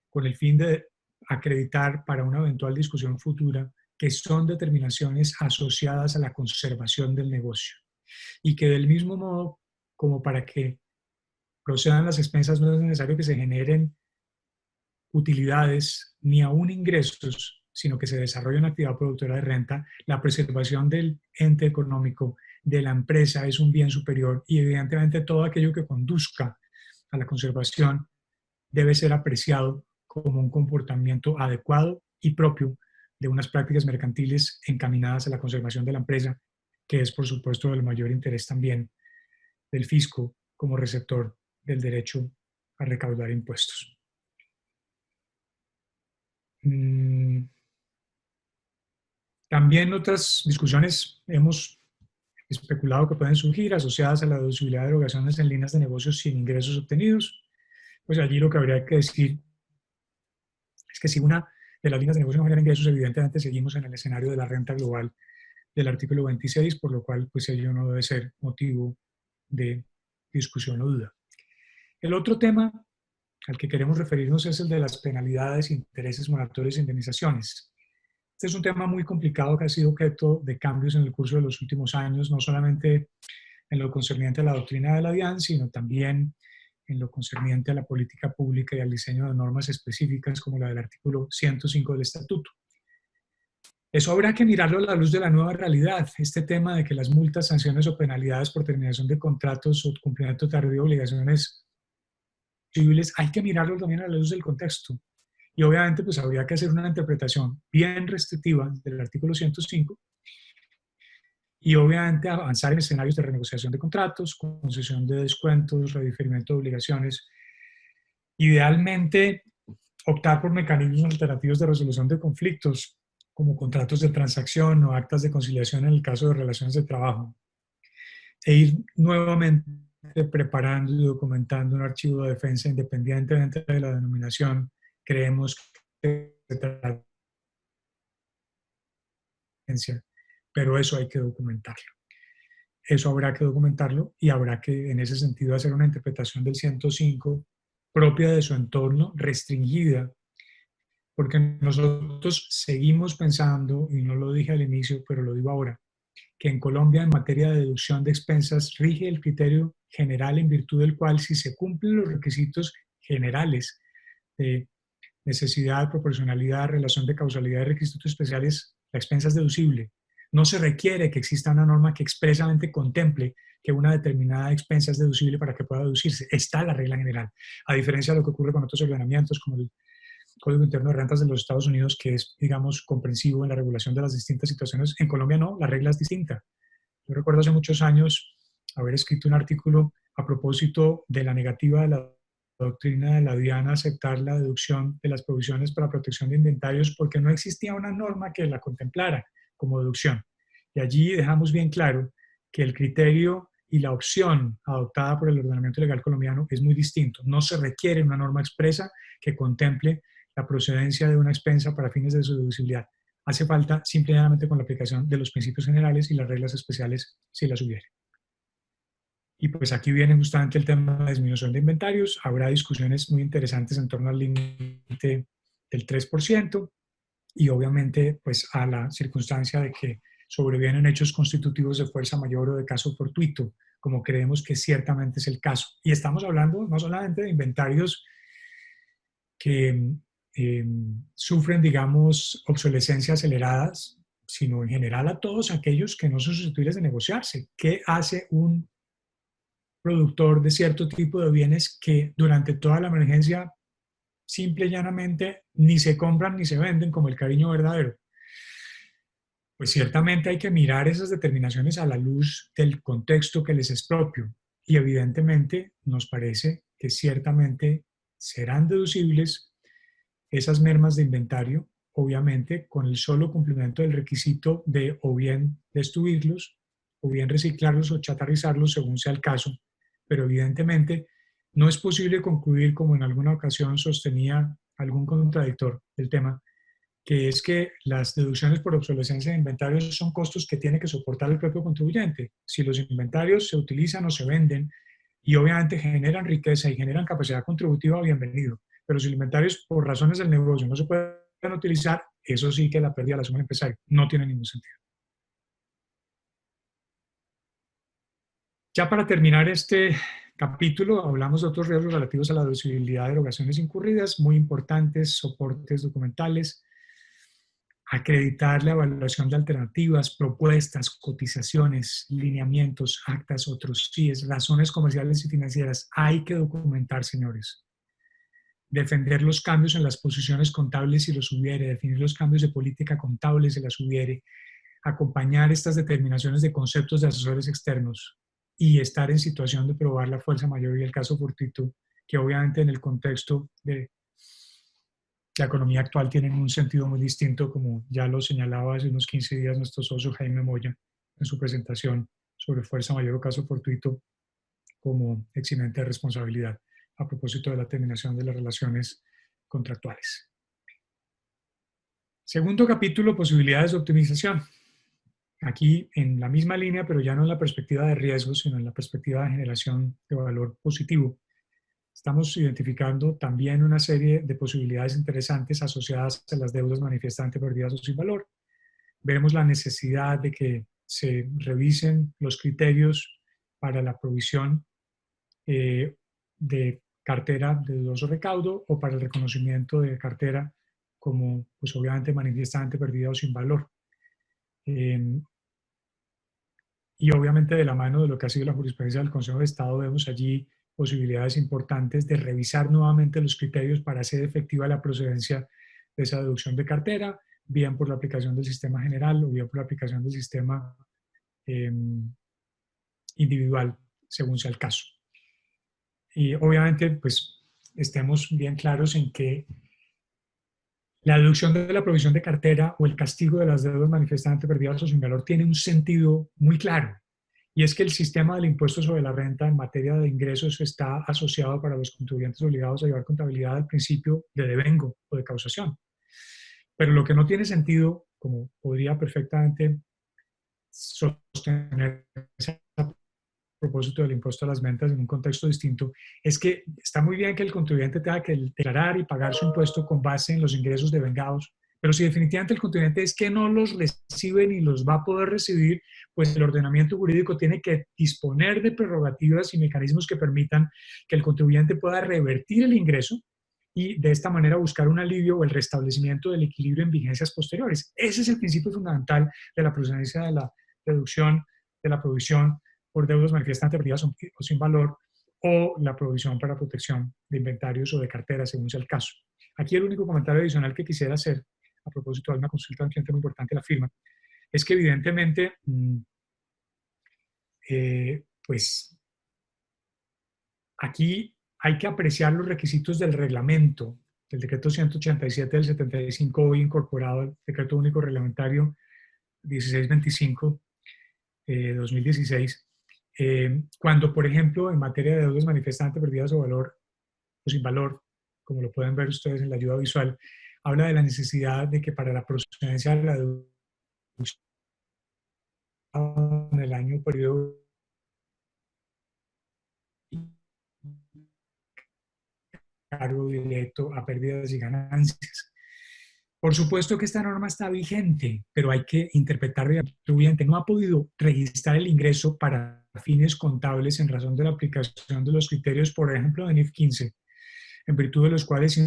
Speaker 1: con el fin de acreditar para una eventual discusión futura que son determinaciones asociadas a la conservación del negocio y que del mismo modo como para que procedan las expensas no es necesario que se generen utilidades ni aún ingresos, sino que se desarrolle una actividad productora de renta. La preservación del ente económico de la empresa es un bien superior y evidentemente todo aquello que conduzca a la conservación debe ser apreciado como un comportamiento adecuado y propio de unas prácticas mercantiles encaminadas a la conservación de la empresa, que es por supuesto del mayor interés también del fisco como receptor del derecho a recaudar impuestos. También otras discusiones hemos especulado que pueden surgir asociadas a la deducibilidad de erogaciones en líneas de negocios sin ingresos obtenidos. Pues allí lo que habría que decir es que si una de las líneas de negocio no genera ingresos, evidentemente seguimos en el escenario de la renta global del artículo 26, por lo cual pues ello no debe ser motivo de discusión o duda. El otro tema al que queremos referirnos es el de las penalidades, intereses, moratorios e indemnizaciones. Este es un tema muy complicado que ha sido objeto de cambios en el curso de los últimos años, no solamente en lo concerniente a la doctrina de la DIAN, sino también en lo concerniente a la política pública y al diseño de normas específicas como la del artículo 105 del Estatuto. Eso habrá que mirarlo a la luz de la nueva realidad. Este tema de que las multas, sanciones o penalidades por terminación de contratos o cumplimiento tardío de obligaciones civiles, hay que mirarlo también a la luz del contexto. Y obviamente pues habría que hacer una interpretación bien restrictiva del artículo 105 y obviamente avanzar en escenarios de renegociación de contratos, concesión de descuentos, rediferimiento de obligaciones. Idealmente optar por mecanismos alternativos de resolución de conflictos, como contratos de transacción o actas de conciliación en el caso de relaciones de trabajo, e ir nuevamente preparando y documentando un archivo de defensa independientemente de la denominación. Creemos que se trata pero eso hay que documentarlo. Eso habrá que documentarlo y habrá que, en ese sentido, hacer una interpretación del 105 propia de su entorno, restringida, porque nosotros seguimos pensando, y no lo dije al inicio, pero lo digo ahora, que en Colombia en materia de deducción de expensas rige el criterio general en virtud del cual si se cumplen los requisitos generales de necesidad, proporcionalidad, relación de causalidad y requisitos especiales, la expensa es deducible. No se requiere que exista una norma que expresamente contemple que una determinada expensa es deducible para que pueda deducirse. Está la regla general. A diferencia de lo que ocurre con otros ordenamientos, como el Código Interno de Rentas de los Estados Unidos, que es, digamos, comprensivo en la regulación de las distintas situaciones, en Colombia no, la regla es distinta. Yo recuerdo hace muchos años haber escrito un artículo a propósito de la negativa de la doctrina de la DIAN a aceptar la deducción de las provisiones para protección de inventarios porque no existía una norma que la contemplara como deducción. Y allí dejamos bien claro que el criterio y la opción adoptada por el ordenamiento legal colombiano es muy distinto. No se requiere una norma expresa que contemple la procedencia de una expensa para fines de su deducibilidad. Hace falta simplemente con la aplicación de los principios generales y las reglas especiales si las hubiere. Y pues aquí viene justamente el tema de disminución de inventarios. Habrá discusiones muy interesantes en torno al límite del 3% y obviamente pues a la circunstancia de que sobrevienen hechos constitutivos de fuerza mayor o de caso fortuito, como creemos que ciertamente es el caso. Y estamos hablando no solamente de inventarios que sufren, digamos, obsolescencia aceleradas, sino en general a todos aquellos que no son susceptibles de negociarse. ¿Qué hace un productor de cierto tipo de bienes que durante toda la emergencia simple y llanamente ni se compran ni se venden como el cariño verdadero? Pues ciertamente hay que mirar esas determinaciones a la luz del contexto que les es propio y evidentemente nos parece que ciertamente serán deducibles esas mermas de inventario, obviamente con el solo cumplimiento del requisito de o bien destruirlos, o bien reciclarlos o chatarrizarlos según sea el caso, pero evidentemente no es posible concluir, como en alguna ocasión sostenía algún contradictor del tema, que es que las deducciones por obsolescencia de inventarios son costos que tiene que soportar el propio contribuyente. Si los inventarios se utilizan o se venden y obviamente generan riqueza y generan capacidad contributiva, bienvenido. Pero si los inventarios por razones del negocio no se pueden utilizar, eso sí que la pérdida la asume el empresario. No tiene ningún sentido. Ya para terminar este capítulo, hablamos de otros riesgos relativos a la deducibilidad de erogaciones incurridas, muy importantes, soportes documentales, acreditar la evaluación de alternativas, propuestas, cotizaciones, lineamientos, actas, otros CIEs, razones comerciales y financieras. Hay que documentar, señores. Defender los cambios en las posiciones contables si los hubiere, definir los cambios de política contable si las hubiere, acompañar estas determinaciones de conceptos de asesores externos y estar en situación de probar la fuerza mayor y el caso fortuito, que obviamente en el contexto de la economía actual tienen un sentido muy distinto, como ya lo señalaba hace unos 15 días nuestro socio Jaime Moya en su presentación sobre fuerza mayor o caso fortuito como eximente de responsabilidad a propósito de la terminación de las relaciones contractuales. Segundo capítulo, posibilidades de optimización. Aquí en la misma línea, pero ya no en la perspectiva de riesgo, sino en la perspectiva de generación de valor positivo. Estamos identificando también una serie de posibilidades interesantes asociadas a las deudas manifiestamente perdidas o sin valor. Vemos la necesidad de que se revisen los criterios para la provisión de cartera de dudoso recaudo o para el reconocimiento de cartera como, pues obviamente, manifiestamente perdida o sin valor. Y obviamente de la mano de lo que ha sido la jurisprudencia del Consejo de Estado, vemos allí posibilidades importantes de revisar nuevamente los criterios para hacer efectiva la procedencia de esa deducción de cartera, bien por la aplicación del sistema general o bien por la aplicación del sistema eh, individual, según sea el caso. Y obviamente, pues, estemos bien claros en que la deducción de la provisión de cartera o el castigo de las deudas manifestamente perdidas o sin valor tiene un sentido muy claro. Y es que el sistema del impuesto sobre la renta en materia de ingresos está asociado para los contribuyentes obligados a llevar contabilidad al principio de devengo o de causación. Pero lo que no tiene sentido, como podría perfectamente sostener a propósito del impuesto a las ventas en un contexto distinto, es que está muy bien que el contribuyente tenga que declarar y pagar su impuesto con base en los ingresos devengados, pero si definitivamente el contribuyente es que no los recibe ni los va a poder recibir, pues el ordenamiento jurídico tiene que disponer de prerrogativas y mecanismos que permitan que el contribuyente pueda revertir el ingreso y de esta manera buscar un alivio o el restablecimiento del equilibrio en vigencias posteriores. Ese es el principio fundamental de la procedencia de la deducción de la provisión por deudas manifiestamente perdidas o sin valor, o la provisión para protección de inventarios o de carteras, según sea el caso. Aquí el único comentario adicional que quisiera hacer, a propósito de una consulta de un cliente muy importante de la firma, es que evidentemente, pues aquí hay que apreciar los requisitos del reglamento, del decreto 187 del 75, hoy incorporado al decreto único reglamentario 1625 2016, cuando, por ejemplo, en materia de deudas manifiestamente perdidas o valor o sin valor, como lo pueden ver ustedes en la ayuda visual, habla de la necesidad de que para la procedencia de la deducción en el año periodo cargo directo a pérdidas y ganancias. Por supuesto que esta norma está vigente, pero hay que interpretar que el contribuyente no ha podido registrar el ingreso para fines contables en razón de la aplicación de los criterios, por ejemplo, de NIF 15, en virtud de los cuales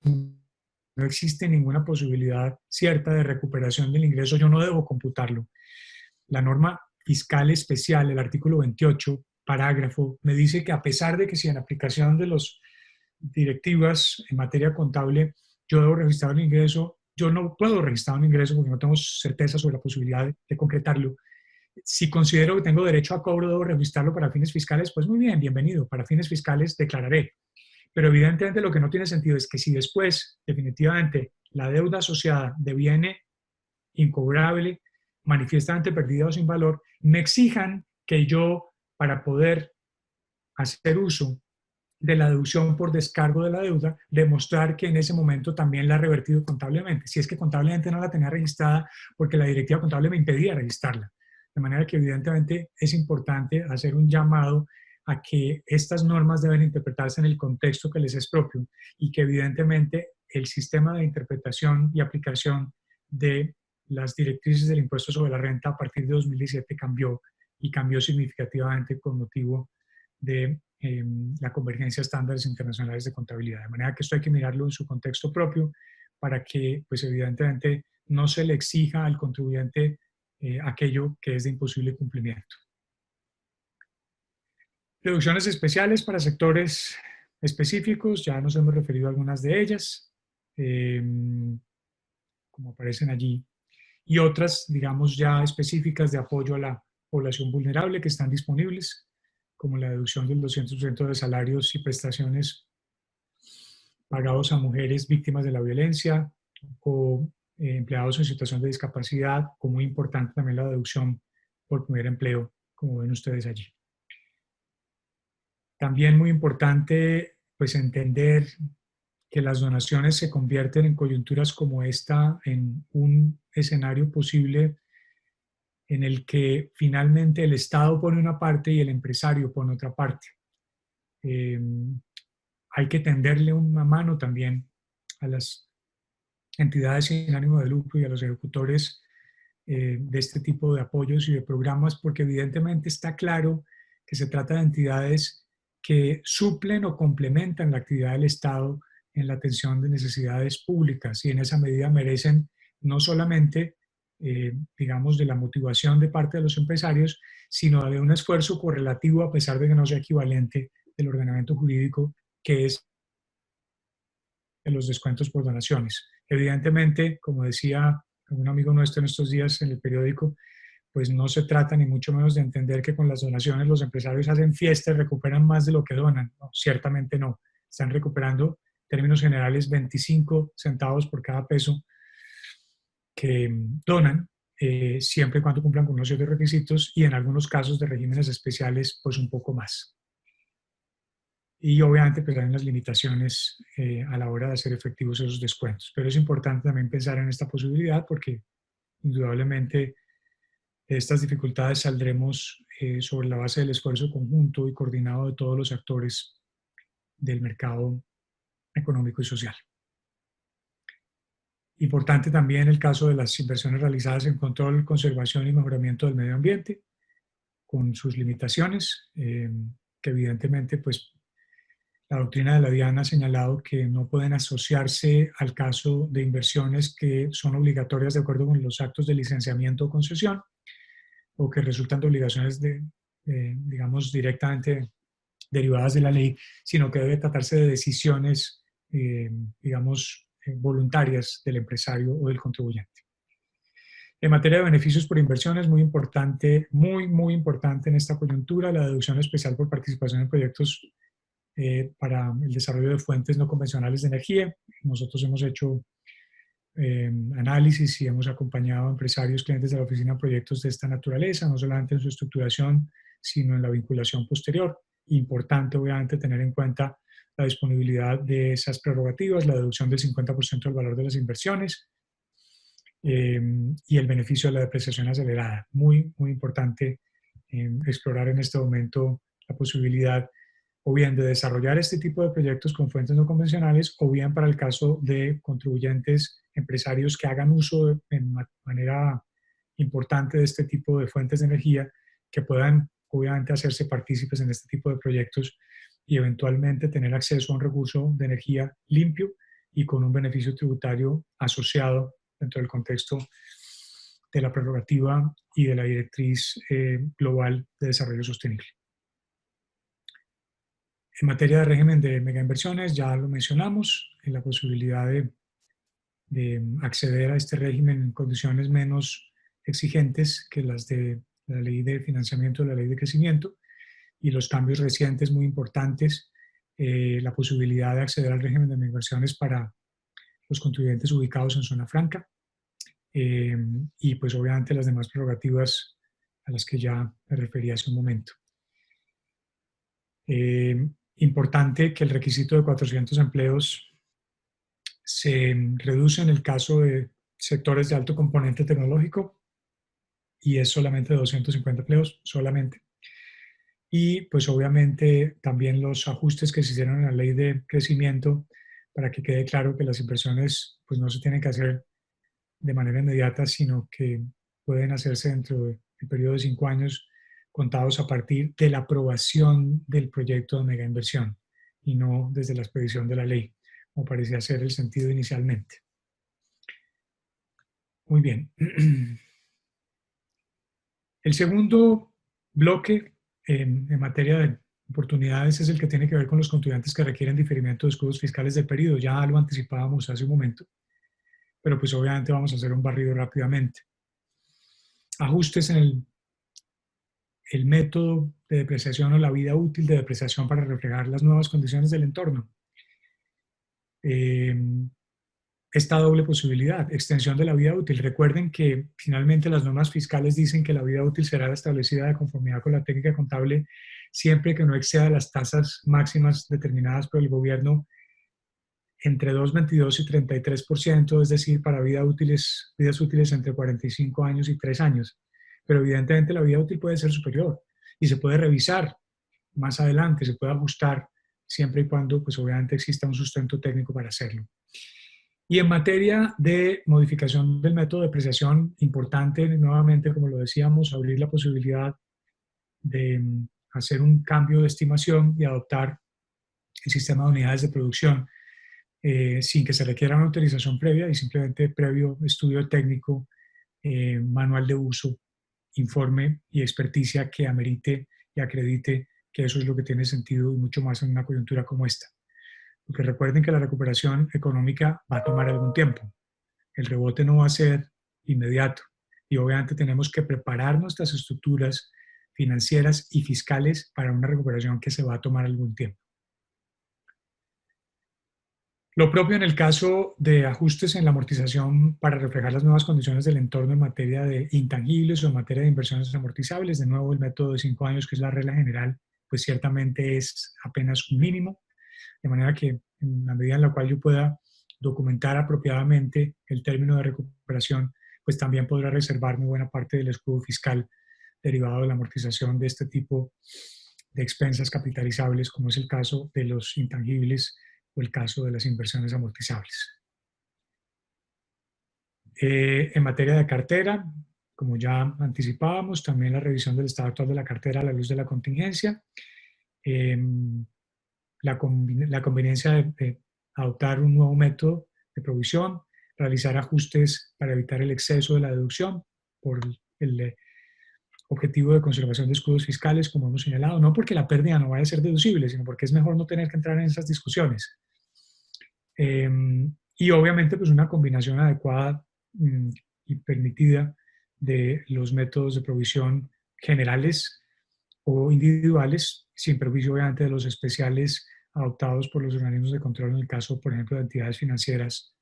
Speaker 1: no existe ninguna posibilidad cierta de recuperación del ingreso, yo no debo computarlo. La norma fiscal especial, el artículo 28, parágrafo, me dice que a pesar de que si en aplicación de las directivas en materia contable yo debo registrar un ingreso, yo no puedo registrar un ingreso porque no tengo certeza sobre la posibilidad de concretarlo. Si considero que tengo derecho a cobro, debo registrarlo para fines fiscales, pues muy bien, bienvenido. Para fines fiscales declararé. Pero evidentemente lo que no tiene sentido es que si después definitivamente la deuda asociada deviene incobrable, manifiestamente perdida o sin valor, me exijan que yo, para poder hacer uso de la deducción por descargo de la deuda, demostrar que en ese momento también la ha revertido contablemente. Si es que contablemente no la tenía registrada porque la directiva contable me impedía registrarla. De manera que evidentemente es importante hacer un llamado a que estas normas deben interpretarse en el contexto que les es propio y que evidentemente el sistema de interpretación y aplicación de las directrices del impuesto sobre la renta a partir de 2017 cambió y cambió significativamente con motivo de la convergencia a estándares internacionales de contabilidad. De manera que esto hay que mirarlo en su contexto propio para que, pues evidentemente, no se le exija al contribuyente aquello que es de imposible cumplimiento. Deducciones especiales para sectores específicos, ya nos hemos referido a algunas de ellas, como aparecen allí, y otras, digamos, ya específicas de apoyo a la población vulnerable que están disponibles, como la deducción del 200% de salarios y prestaciones pagados a mujeres víctimas de la violencia o empleados en situación de discapacidad, como muy importante también la deducción por primer empleo, como ven ustedes allí. También muy importante, pues, entender que las donaciones se convierten en coyunturas como esta en un escenario posible en el que finalmente el Estado pone una parte y el empresario pone otra parte. Hay que tenderle una mano también a las entidades sin ánimo de lucro y a los ejecutores de este tipo de apoyos y de programas, porque evidentemente está claro que se trata de entidades que suplen o complementan la actividad del Estado en la atención de necesidades públicas y en esa medida merecen no solamente, digamos, de la motivación de parte de los empresarios, sino de un esfuerzo correlativo, a pesar de que no sea equivalente, del ordenamiento jurídico, que es de los descuentos por donaciones. Evidentemente, como decía un amigo nuestro en estos días en el periódico, pues no se trata ni mucho menos de entender que con las donaciones los empresarios hacen fiesta y recuperan más de lo que donan. No, ciertamente no. Están recuperando, en términos generales, 25 centavos por cada peso que donan, siempre y cuando cumplan con unos ciertos requisitos y en algunos casos de regímenes especiales, pues un poco más. Y obviamente pues hay unas limitaciones a la hora de hacer efectivos esos descuentos. Pero es importante también pensar en esta posibilidad porque indudablemente De estas dificultades saldremos sobre la base del esfuerzo conjunto y coordinado de todos los actores del mercado económico y social. Importante también el caso de las inversiones realizadas en control, conservación y mejoramiento del medio ambiente, con sus limitaciones, que evidentemente pues, la doctrina de la DIAN ha señalado que no pueden asociarse al caso de inversiones que son obligatorias de acuerdo con los actos de licenciamiento o concesión, o que resultan de obligaciones digamos, directamente derivadas de la ley, sino que debe tratarse de decisiones, digamos, voluntarias del empresario o del contribuyente. En materia de beneficios por inversión es muy importante, muy importante en esta coyuntura la deducción especial por participación en proyectos para el desarrollo de fuentes no convencionales de energía. Nosotros hemos hecho análisis y hemos acompañado a empresarios, clientes de la oficina, proyectos de esta naturaleza, no solamente en su estructuración, sino en la vinculación posterior. Importante, obviamente, tener en cuenta la disponibilidad de esas prerrogativas, la deducción del 50% del valor de las inversiones y el beneficio de la depreciación acelerada. Muy importante explorar en este momento la posibilidad o bien de desarrollar este tipo de proyectos con fuentes no convencionales, o bien para el caso de contribuyentes, empresarios que hagan uso en manera importante de este tipo de fuentes de energía, que puedan obviamente hacerse partícipes en este tipo de proyectos y eventualmente tener acceso a un recurso de energía limpio y con un beneficio tributario asociado dentro del contexto de la prerrogativa y de la directriz global de desarrollo sostenible. En materia de régimen de megainversiones, ya lo mencionamos, en la posibilidad de acceder a este régimen en condiciones menos exigentes que las de la ley de financiamiento, la ley de crecimiento, y los cambios recientes muy importantes, la posibilidad de acceder al régimen de megainversiones para los contribuyentes ubicados en zona franca, y pues obviamente las demás prerrogativas a las que ya me referí hace un momento. Importante que el requisito de 400 empleos se reduce en el caso de sectores de alto componente tecnológico y es solamente 250 empleos, solamente. Y pues obviamente también los ajustes que se hicieron en la ley de crecimiento para que quede claro que las inversiones pues no se tienen que hacer de manera inmediata, sino que pueden hacerse dentro del periodo de 5 años contados a partir de la aprobación del proyecto de megainversión y no desde la expedición de la ley, como parecía ser el sentido inicialmente. Muy bien. El segundo bloque en materia de oportunidades es el que tiene que ver con los contribuyentes que requieren diferimiento de escudos fiscales del periodo. Ya lo anticipábamos hace un momento, pero pues obviamente vamos a hacer un barrido rápidamente. Ajustes en el método de depreciación o la vida útil de depreciación para reflejar las nuevas condiciones del entorno. Esta doble posibilidad, extensión de la vida útil. Recuerden que finalmente las normas fiscales dicen que la vida útil será establecida de conformidad con la técnica contable siempre que no exceda las tasas máximas determinadas por el gobierno entre 2,22 y 33%, es decir, para vidas útiles entre 45 años y 3 años. Pero evidentemente la vida útil puede ser superior y se puede revisar más adelante, se puede ajustar siempre y cuando, pues obviamente exista un sustento técnico para hacerlo. Y en materia de modificación del método de depreciación, importante nuevamente, como lo decíamos, abrir la posibilidad de hacer un cambio de estimación y adoptar el sistema de unidades de producción sin que se requiera una autorización previa y simplemente previo estudio técnico, manual de uso, informe y experticia que amerite y acredite que eso es lo que tiene sentido y mucho más en una coyuntura como esta. Porque recuerden que la recuperación económica va a tomar algún tiempo. El rebote no va a ser inmediato y obviamente tenemos que preparar nuestras estructuras financieras y fiscales para una recuperación que se va a tomar algún tiempo. Lo propio en el caso de ajustes en la amortización para reflejar las nuevas condiciones del entorno en materia de intangibles o en materia de inversiones amortizables. De nuevo, el método de 5 años, que es la regla general, pues ciertamente es apenas un mínimo, de manera que en la medida en la cual yo pueda documentar apropiadamente el término de recuperación, pues también podrá reservarme buena parte del escudo fiscal derivado de la amortización de este tipo de expensas capitalizables, como es el caso de los intangibles o el caso de las inversiones amortizables. En materia de cartera, como ya anticipábamos, también la revisión del estado actual de la cartera a la luz de la contingencia, la conveniencia de adoptar un nuevo método de provisión, realizar ajustes para evitar el exceso de la deducción por el objetivo de conservación de escudos fiscales, como hemos señalado, no porque la pérdida no vaya a ser deducible, sino porque es mejor no tener que entrar en esas discusiones. Y obviamente pues una combinación adecuada y permitida de los métodos de provisión generales o individuales, sin perjuicio obviamente de los especiales adoptados por los organismos de control en el caso, por ejemplo, de entidades financieras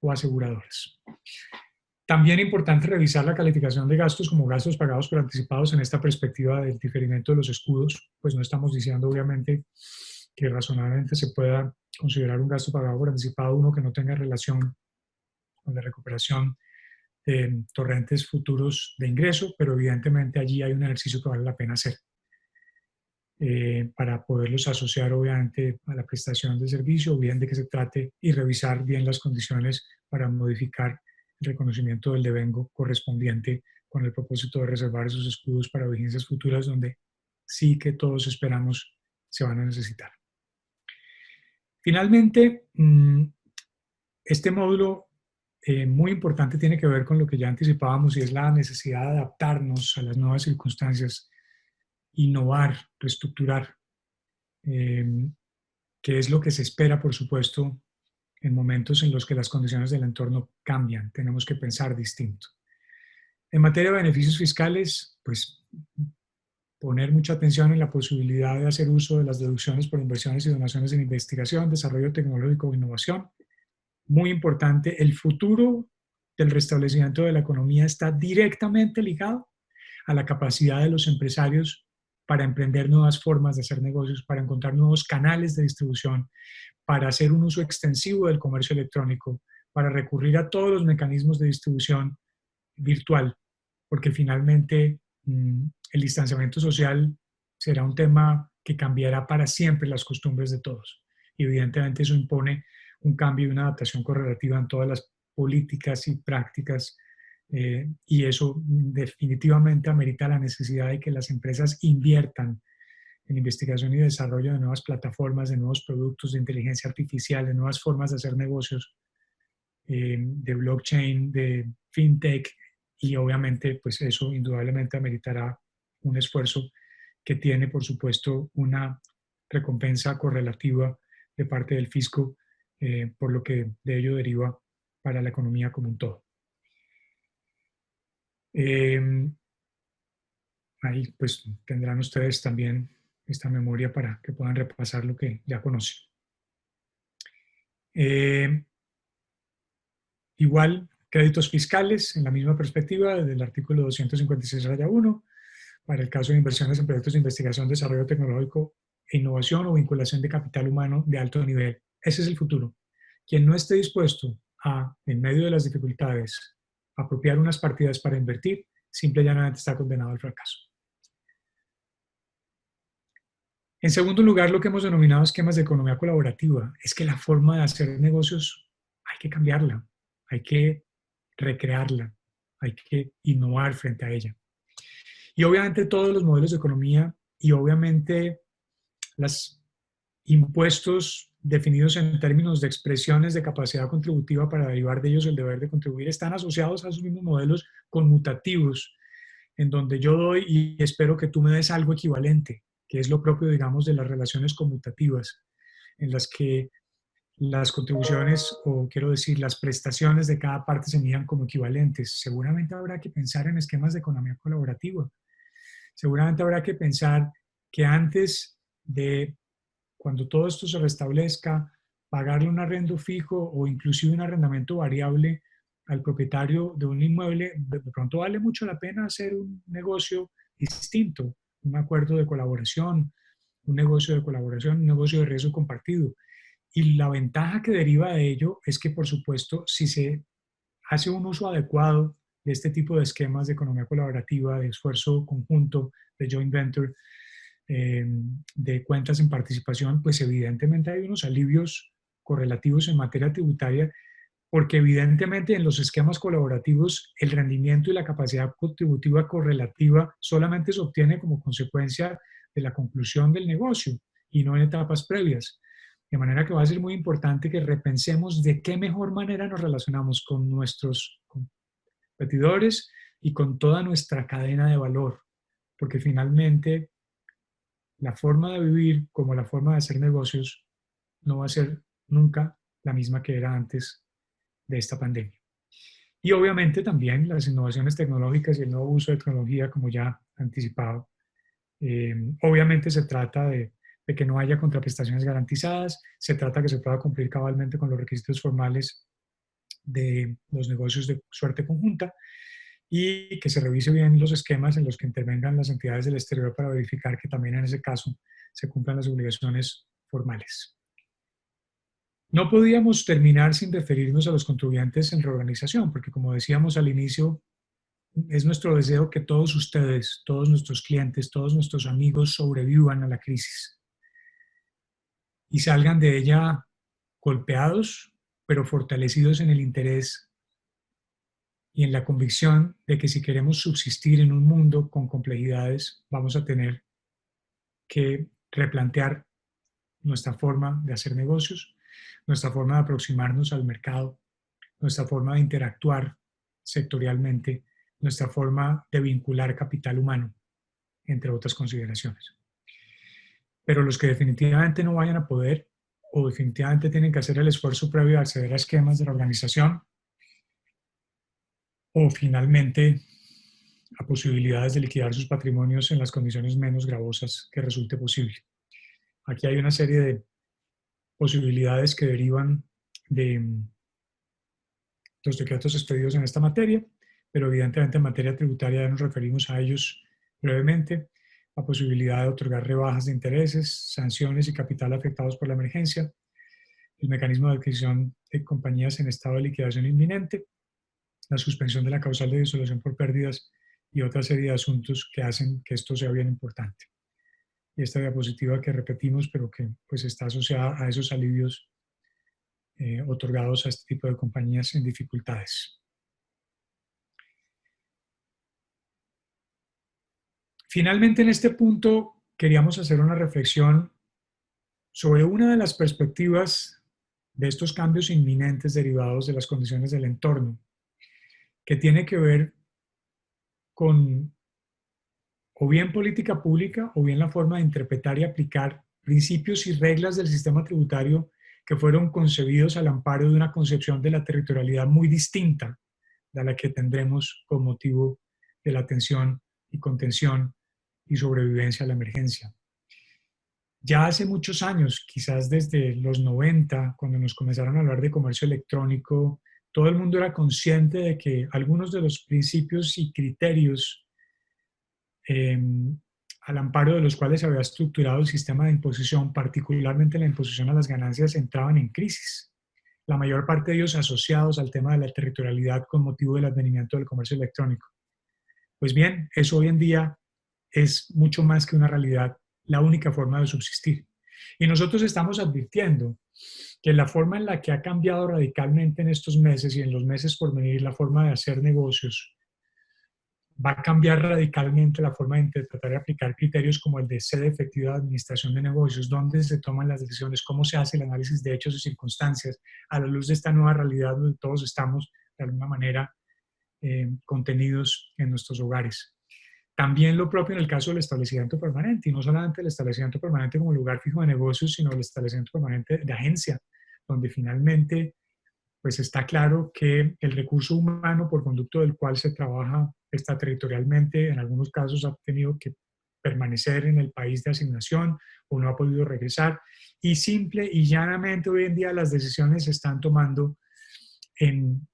Speaker 1: o aseguradoras. También es importante revisar la calificación de gastos como gastos pagados por anticipados en esta perspectiva del diferimiento de los escudos, pues no estamos diciendo obviamente que razonablemente se pueda considerar un gasto pagado por anticipado uno que no tenga relación con la recuperación de torrentes futuros de ingreso, pero evidentemente allí hay un ejercicio que vale la pena hacer para poderlos asociar obviamente a la prestación de servicio, o bien de que se trate y revisar bien las condiciones para modificar el reconocimiento del devengo correspondiente con el propósito de reservar esos escudos para vigencias futuras donde sí que todos esperamos se van a necesitar. Finalmente, este módulo muy importante tiene que ver con lo que ya anticipábamos y es la necesidad de adaptarnos a las nuevas circunstancias, innovar, reestructurar, que es lo que se espera, por supuesto, en momentos en los que las condiciones del entorno cambian. Tenemos que pensar distinto. En materia de beneficios fiscales, pues poner mucha atención en la posibilidad de hacer uso de las deducciones por inversiones y donaciones en investigación, desarrollo tecnológico e innovación. Muy importante, el futuro del restablecimiento de la economía está directamente ligado a la capacidad de los empresarios para emprender nuevas formas de hacer negocios, para encontrar nuevos canales de distribución, para hacer un uso extensivo del comercio electrónico, para recurrir a todos los mecanismos de distribución virtual, porque finalmente el distanciamiento social será un tema que cambiará para siempre las costumbres de todos. Y evidentemente eso impone un cambio y una adaptación correlativa en todas las políticas y prácticas y eso definitivamente amerita la necesidad de que las empresas inviertan en investigación y desarrollo de nuevas plataformas, de nuevos productos de inteligencia artificial, de nuevas formas de hacer negocios, de blockchain, de fintech, y obviamente pues eso indudablemente ameritará un esfuerzo que tiene por supuesto una recompensa correlativa de parte del fisco por lo que de ello deriva para la economía como un todo. Ahí pues tendrán ustedes también esta memoria para que puedan repasar lo que ya conocen. Igual, créditos fiscales, en la misma perspectiva, desde el artículo 256-1, para el caso de inversiones en proyectos de investigación, desarrollo tecnológico e innovación o vinculación de capital humano de alto nivel. Ese es el futuro. Quien no esté dispuesto a, en medio de las dificultades, apropiar unas partidas para invertir, simple y llanamente está condenado al fracaso. En segundo lugar, lo que hemos denominado esquemas de economía colaborativa es que la forma de hacer negocios hay que cambiarla, hay que recrearla, hay que innovar frente a ella. Y obviamente todos los modelos de economía y obviamente los impuestos definidos en términos de expresiones de capacidad contributiva para derivar de ellos el deber de contribuir están asociados a esos mismos modelos conmutativos, en donde yo doy y espero que tú me des algo equivalente, que es lo propio, digamos, de las relaciones conmutativas, en las que las contribuciones, o quiero decir, las prestaciones de cada parte se miran como equivalentes. Seguramente habrá que pensar en esquemas de economía colaborativa. Seguramente habrá que pensar que antes de, cuando todo esto se restablezca, pagarle un arrendo fijo o inclusive un arrendamiento variable al propietario de un inmueble, de pronto vale mucho la pena hacer un negocio distinto, un acuerdo de colaboración, un negocio de colaboración, un negocio de riesgo compartido. Y la ventaja que deriva de ello es que, por supuesto, si se hace un uso adecuado de este tipo de esquemas de economía colaborativa, de esfuerzo conjunto, de joint venture, de cuentas en participación, pues evidentemente hay unos alivios correlativos en materia tributaria, porque evidentemente en los esquemas colaborativos el rendimiento y la capacidad contributiva correlativa solamente se obtiene como consecuencia de la conclusión del negocio y no en etapas previas. De manera que va a ser muy importante que repensemos de qué mejor manera nos relacionamos con nuestros competidores y con toda nuestra cadena de valor, porque finalmente la forma de vivir como la forma de hacer negocios no va a ser nunca la misma que era antes de esta pandemia. Y obviamente también las innovaciones tecnológicas y el nuevo uso de tecnología, como ya anticipado. Obviamente se trata de que no haya contraprestaciones garantizadas, se trata que se pueda cumplir cabalmente con los requisitos formales de los negocios de suerte conjunta y que se revise bien los esquemas en los que intervengan las entidades del exterior para verificar que también en ese caso se cumplan las obligaciones formales. No podíamos terminar sin referirnos a los contribuyentes en reorganización, porque como decíamos al inicio, es nuestro deseo que todos ustedes, todos nuestros clientes, todos nuestros amigos sobrevivan a la crisis y salgan de ella golpeados, pero fortalecidos en el interés y en la convicción de que si queremos subsistir en un mundo con complejidades, vamos a tener que replantear nuestra forma de hacer negocios, nuestra forma de aproximarnos al mercado, nuestra forma de interactuar sectorialmente, nuestra forma de vincular capital humano, entre otras consideraciones. Pero los que definitivamente no vayan a poder o definitivamente tienen que hacer el esfuerzo previo a acceder a esquemas de la organización o finalmente a posibilidades de liquidar sus patrimonios en las condiciones menos gravosas que resulte posible. Aquí hay una serie de posibilidades que derivan de los decretos expedidos en esta materia, pero evidentemente en materia tributaria ya nos referimos a ellos brevemente. La posibilidad de otorgar rebajas de intereses, sanciones y capital afectados por la emergencia, el mecanismo de adquisición de compañías en estado de liquidación inminente, la suspensión de la causal de disolución por pérdidas y otra serie de asuntos que hacen que esto sea bien importante. Y esta diapositiva que repetimos, pero que pues está asociada a esos alivios otorgados a este tipo de compañías en dificultades. Finalmente, en este punto, queríamos hacer una reflexión sobre una de las perspectivas de estos cambios inminentes derivados de las condiciones del entorno, que tiene que ver con o bien política pública o bien la forma de interpretar y aplicar principios y reglas del sistema tributario que fueron concebidos al amparo de una concepción de la territorialidad muy distinta de la que tendremos con motivo de la atención y contención y sobrevivencia a la emergencia. Ya hace muchos años, quizás desde los 90, cuando nos comenzaron a hablar de comercio electrónico, todo el mundo era consciente de que algunos de los principios y criterios al amparo de los cuales se había estructurado el sistema de imposición, particularmente la imposición a las ganancias, entraban en crisis. La mayor parte de ellos asociados al tema de la territorialidad con motivo del advenimiento del comercio electrónico. Pues bien, eso hoy en día es mucho más que una realidad, la única forma de subsistir. Y nosotros estamos advirtiendo que la forma en la que ha cambiado radicalmente en estos meses y en los meses por venir la forma de hacer negocios, va a cambiar radicalmente la forma de interpretar y aplicar criterios como el de sede efectiva de administración de negocios, dónde se toman las decisiones, cómo se hace el análisis de hechos y circunstancias a la luz de esta nueva realidad donde todos estamos de alguna manera contenidos en nuestros hogares. También lo propio en el caso del establecimiento permanente, y no solamente el establecimiento permanente como lugar fijo de negocios, sino el establecimiento permanente de agencia, donde finalmente pues está claro que el recurso humano por conducto del cual se trabaja extraterritorialmente, en algunos casos ha tenido que permanecer en el país de asignación o no ha podido regresar, y simple y llanamente hoy en día las decisiones se están tomando en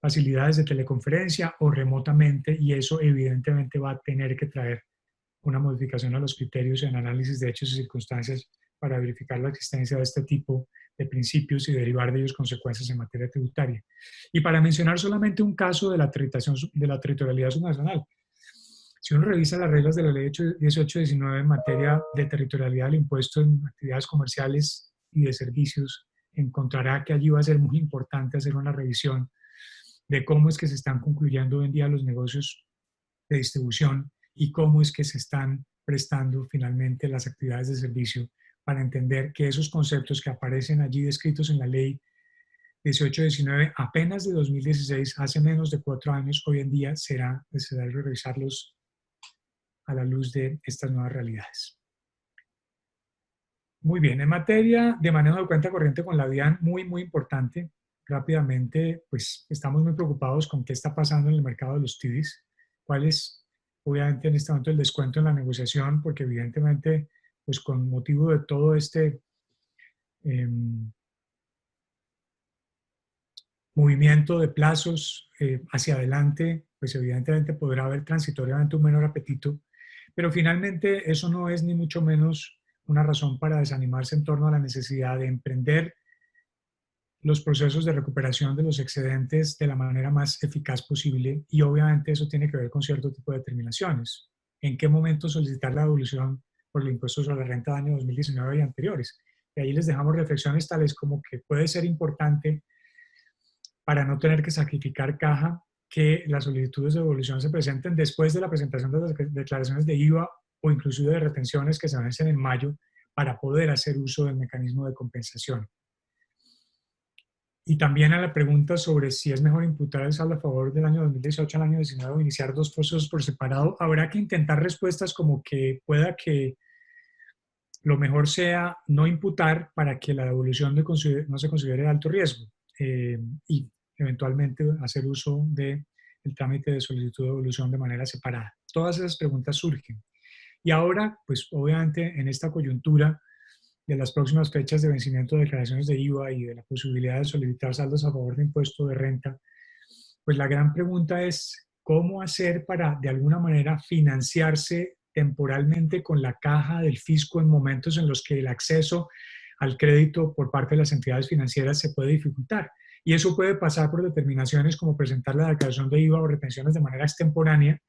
Speaker 1: facilidades de teleconferencia o remotamente, y eso evidentemente va a tener que traer una modificación a los criterios en análisis de hechos y circunstancias para verificar la existencia de este tipo de principios y derivar de ellos consecuencias en materia tributaria. Y para mencionar solamente un caso de de la territorialidad subnacional, si uno revisa las reglas de la ley 1819 en materia de territorialidad del impuesto en actividades comerciales y de servicios, encontrará que allí va a ser muy importante hacer una revisión de cómo es que se están concluyendo hoy en día los negocios de distribución y cómo es que se están prestando finalmente las actividades de servicio, para entender que esos conceptos que aparecen allí descritos en la ley 1819 apenas de 2016, hace menos de 4 años, hoy en día será necesario revisarlos a la luz de estas nuevas realidades. Muy bien, en materia de manejo de cuenta corriente con la DIAN, muy importante, rápidamente, pues estamos muy preocupados con qué está pasando en el mercado de los TIDIs, cuál es, obviamente, en este momento el descuento en la negociación, porque evidentemente, pues con motivo de todo este movimiento de plazos hacia adelante, pues evidentemente podrá haber transitoriamente un menor apetito, pero finalmente eso no es ni mucho menos una razón para desanimarse en torno a la necesidad de emprender los procesos de recuperación de los excedentes de la manera más eficaz posible, y obviamente eso tiene que ver con cierto tipo de determinaciones. ¿En qué momento solicitar la devolución por el impuesto sobre la renta de año 2019 y anteriores? Y ahí les dejamos reflexiones tales como que puede ser importante, para no tener que sacrificar caja, que las solicitudes de devolución se presenten después de la presentación de las declaraciones de IVA o inclusive de retenciones que se vencen en mayo, para poder hacer uso del mecanismo de compensación. Y también a la pregunta sobre si es mejor imputar el saldo a favor del año 2018 al año 2019 o iniciar dos procesos por separado, habrá que intentar respuestas como que pueda que lo mejor sea no imputar para que la devolución no se considere de alto riesgo, y eventualmente hacer uso del trámite de solicitud de devolución de manera separada. Todas esas preguntas surgen. Y ahora, pues obviamente en esta coyuntura de las próximas fechas de vencimiento de declaraciones de IVA y de la posibilidad de solicitar saldos a favor de impuesto de renta, pues la gran pregunta es cómo hacer para de alguna manera financiarse temporalmente con la caja del fisco en momentos en los que el acceso al crédito por parte de las entidades financieras se puede dificultar. Y eso puede pasar por determinaciones como presentar la declaración de IVA o retenciones de manera extemporánea,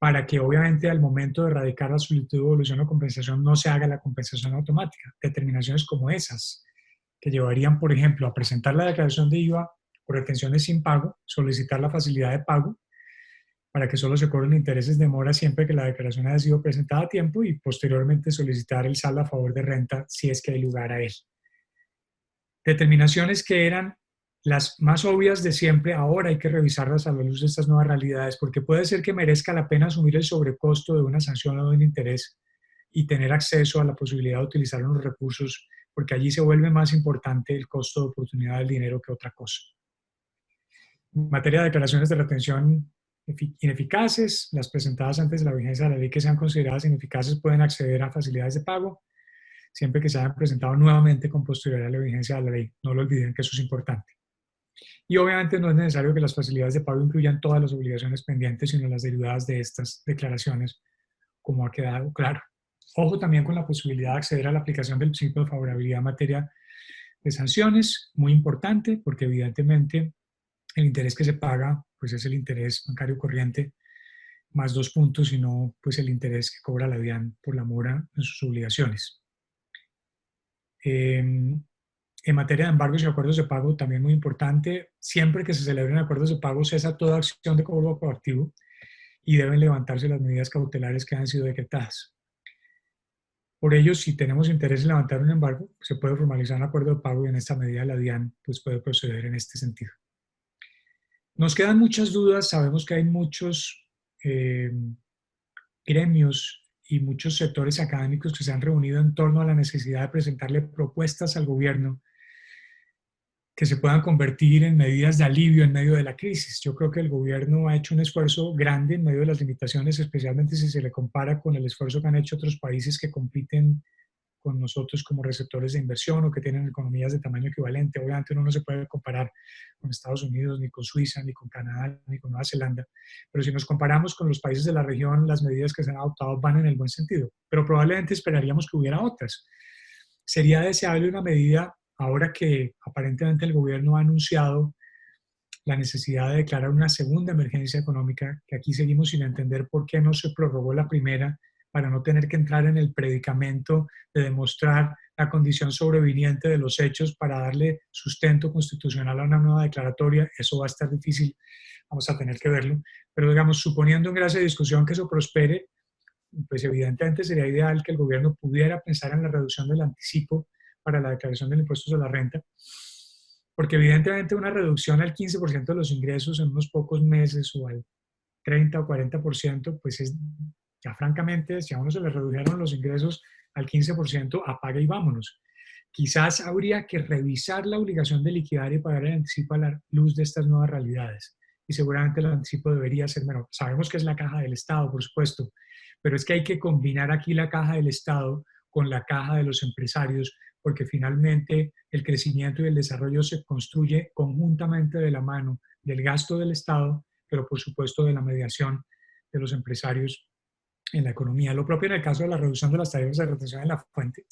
Speaker 1: para que obviamente al momento de erradicar la solicitud de devolución o compensación no se haga la compensación automática. Determinaciones como esas, que llevarían, por ejemplo, a presentar la declaración de IVA por retenciones sin pago, solicitar la facilidad de pago para que solo se cobren intereses de mora siempre que la declaración haya sido presentada a tiempo, y posteriormente solicitar el saldo a favor de renta si es que hay lugar a él. Determinaciones que eran las más obvias de siempre, ahora hay que revisarlas a la luz de estas nuevas realidades, porque puede ser que merezca la pena asumir el sobrecosto de una sanción o de un interés y tener acceso a la posibilidad de utilizar unos recursos, porque allí se vuelve más importante el costo de oportunidad del dinero que otra cosa. En materia de declaraciones de retención ineficaces, las presentadas antes de la vigencia de la ley que sean consideradas ineficaces pueden acceder a facilidades de pago, siempre que se hayan presentado nuevamente con posterioridad a la vigencia de la ley. No lo olviden, que eso es importante. Y obviamente no es necesario que las facilidades de pago incluyan todas las obligaciones pendientes, sino las derivadas de estas declaraciones, como ha quedado claro. Ojo también con la posibilidad de acceder a la aplicación del principio de favorabilidad en materia de sanciones, muy importante, porque evidentemente el interés que se paga pues es el interés bancario corriente más 2 puntos, y no pues el interés que cobra la DIAN por la mora en sus obligaciones. En materia de embargos y acuerdos de pago, también muy importante, siempre que se celebren acuerdos de pago cesa toda acción de cobro coactivo y deben levantarse las medidas cautelares que han sido decretadas. Por ello, si tenemos interés en levantar un embargo, se puede formalizar un acuerdo de pago, y en esta medida la DIAN pues, puede proceder en este sentido. Nos quedan muchas dudas, sabemos que hay muchos gremios y muchos sectores académicos que se han reunido en torno a la necesidad de presentarle propuestas al gobierno que se puedan convertir en medidas de alivio en medio de la crisis. Yo creo que el gobierno ha hecho un esfuerzo grande en medio de las limitaciones, especialmente si se le compara con el esfuerzo que han hecho otros países que compiten con nosotros como receptores de inversión o que tienen economías de tamaño equivalente. Obviamente uno no se puede comparar con Estados Unidos, ni con Suiza, ni con Canadá, ni con Nueva Zelanda, pero si nos comparamos con los países de la región, las medidas que se han adoptado van en el buen sentido, pero probablemente esperaríamos que hubiera otras. Sería deseable una medida, ahora que aparentemente el gobierno ha anunciado la necesidad de declarar una segunda emergencia económica, que aquí seguimos sin entender por qué no se prorrogó la primera, para no tener que entrar en el predicamento de demostrar la condición sobreviniente de los hechos para darle sustento constitucional a una nueva declaratoria. Eso va a estar difícil, vamos a tener que verlo, pero digamos, suponiendo en gracia de discusión que eso prospere, pues evidentemente sería ideal que el gobierno pudiera pensar en la reducción del anticipo para la declaración del impuesto sobre la renta, porque evidentemente una reducción al 15% de los ingresos en unos pocos meses o al 30 o 40%, pues es ya francamente, si a uno se le redujeron los ingresos al 15%, apaga y vámonos. Quizás habría que revisar la obligación de liquidar y pagar el anticipo a la luz de estas nuevas realidades. Y seguramente el anticipo debería ser menor. Sabemos que es la caja del Estado, por supuesto, pero es que hay que combinar aquí la caja del Estado con la caja de los empresarios, porque finalmente el crecimiento y el desarrollo se construye conjuntamente de la mano del gasto del Estado, pero por supuesto de la mediación de los empresarios en la economía. Lo propio en el caso de la reducción de las tarifas de retención en la fuente,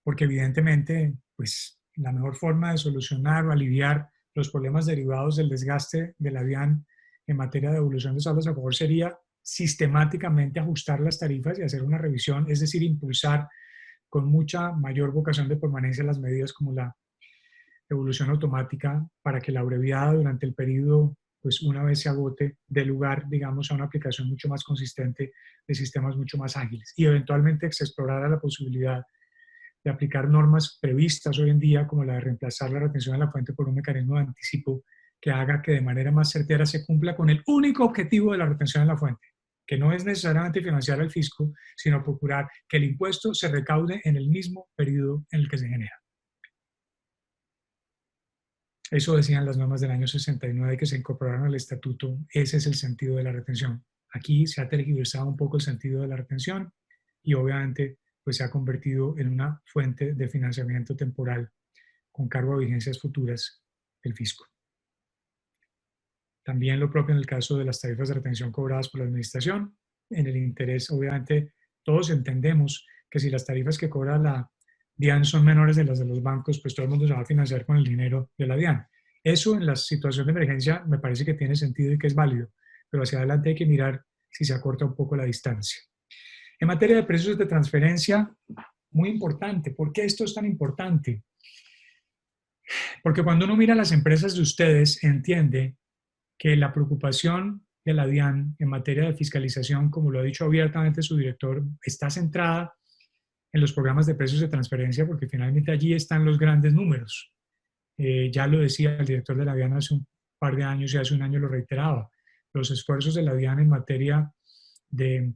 Speaker 1: porque evidentemente, pues la mejor forma de solucionar o aliviar los problemas derivados del desgaste de la DIAN en materia de devolución de saldos a favor sería sistemáticamente ajustar las tarifas y hacer una revisión, es decir, impulsar con mucha mayor vocación de permanencia las medidas como la devolución automática para que la abreviada durante el periodo, pues una vez se agote, dé lugar, digamos, a una aplicación mucho más consistente de sistemas mucho más ágiles. Y eventualmente se explorara la posibilidad de aplicar normas previstas hoy en día, como la de reemplazar la retención de la fuente por un mecanismo de anticipo que haga que de manera más certera se cumpla con el único objetivo de la retención de la fuente, que no es necesariamente financiar al fisco, sino procurar que el impuesto se recaude en el mismo periodo en el que se genera. Eso decían las normas del año 69 que se incorporaron al estatuto. Ese es el sentido de la retención. Aquí se ha tergiversado un poco el sentido de la retención y obviamente pues se ha convertido en una fuente de financiamiento temporal con cargo a vigencias futuras del fisco. También lo propio en el caso de las tarifas de retención cobradas por la administración. En el interés, obviamente, todos entendemos que si las tarifas que cobra la DIAN son menores de las de los bancos, pues todo el mundo se va a financiar con el dinero de la DIAN. Eso en la situación de emergencia me parece que tiene sentido y que es válido, pero hacia adelante hay que mirar si se acorta un poco la distancia. En materia de precios de transferencia, muy importante. ¿Por qué esto es tan importante? Porque cuando uno mira las empresas de ustedes, entiende que la preocupación de la DIAN en materia de fiscalización, como lo ha dicho abiertamente su director, está centrada en los programas de precios de transferencia, porque finalmente allí están los grandes números. Ya lo decía el director de la DIAN hace un par de años y hace un año lo reiteraba. Los esfuerzos de la DIAN en materia de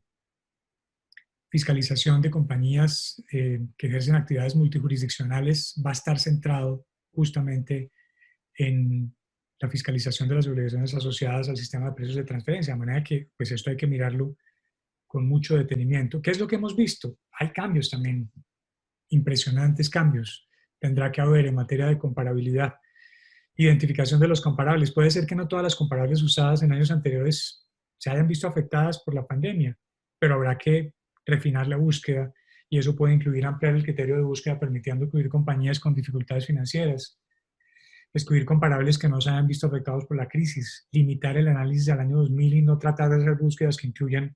Speaker 1: fiscalización de compañías que ejercen actividades multijurisdiccionales va a estar centrado justamente en la fiscalización de las obligaciones asociadas al sistema de precios de transferencia, de manera que pues esto hay que mirarlo con mucho detenimiento. ¿Qué es lo que hemos visto? Hay cambios también, impresionantes cambios. Tendrá que haber en materia de comparabilidad, identificación de los comparables. Puede ser que no todas las comparables usadas en años anteriores se hayan visto afectadas por la pandemia, pero habrá que refinar la búsqueda y eso puede incluir ampliar el criterio de búsqueda permitiendo incluir compañías con dificultades financieras, excluir comparables que no se hayan visto afectados por la crisis, limitar el análisis al año 2000 y no tratar de hacer búsquedas que incluyan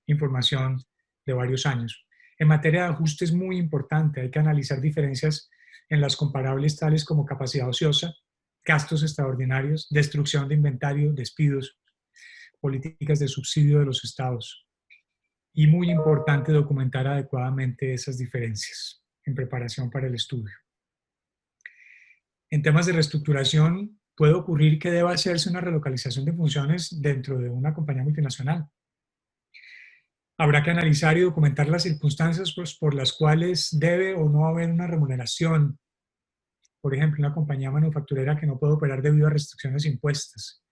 Speaker 1: información de varios años. En materia de ajuste es muy importante, hay que analizar diferencias en las comparables tales como capacidad ociosa, gastos extraordinarios, destrucción de inventario, despidos, políticas de subsidio de los estados. Y muy importante documentar adecuadamente esas diferencias en preparación para el estudio. En temas de reestructuración, puede ocurrir que deba hacerse una relocalización de funciones dentro de una compañía multinacional. Habrá que analizar y documentar las circunstancias por las cuales debe o no haber una remuneración. Por ejemplo, una compañía manufacturera que no puede operar debido a restricciones impuestas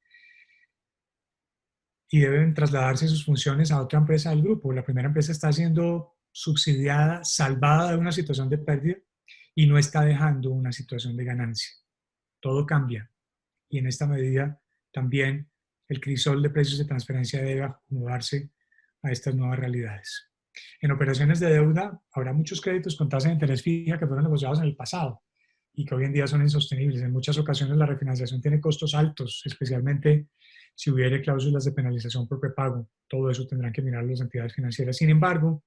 Speaker 1: y deben trasladarse sus funciones a otra empresa del grupo. La primera empresa está haciendo subsidiada, salvada de una situación de pérdida y no está dejando una situación de ganancia. Todo cambia y en esta medida también el crisol de precios de transferencia debe acomodarse a estas nuevas realidades. En operaciones de deuda habrá muchos créditos con tasa de interés fija que fueron negociados en el pasado y que hoy en día son insostenibles. En muchas ocasiones la refinanciación tiene costos altos, especialmente si hubiere cláusulas de penalización por prepago. Todo eso tendrán que mirar las entidades financieras. Sin embargo,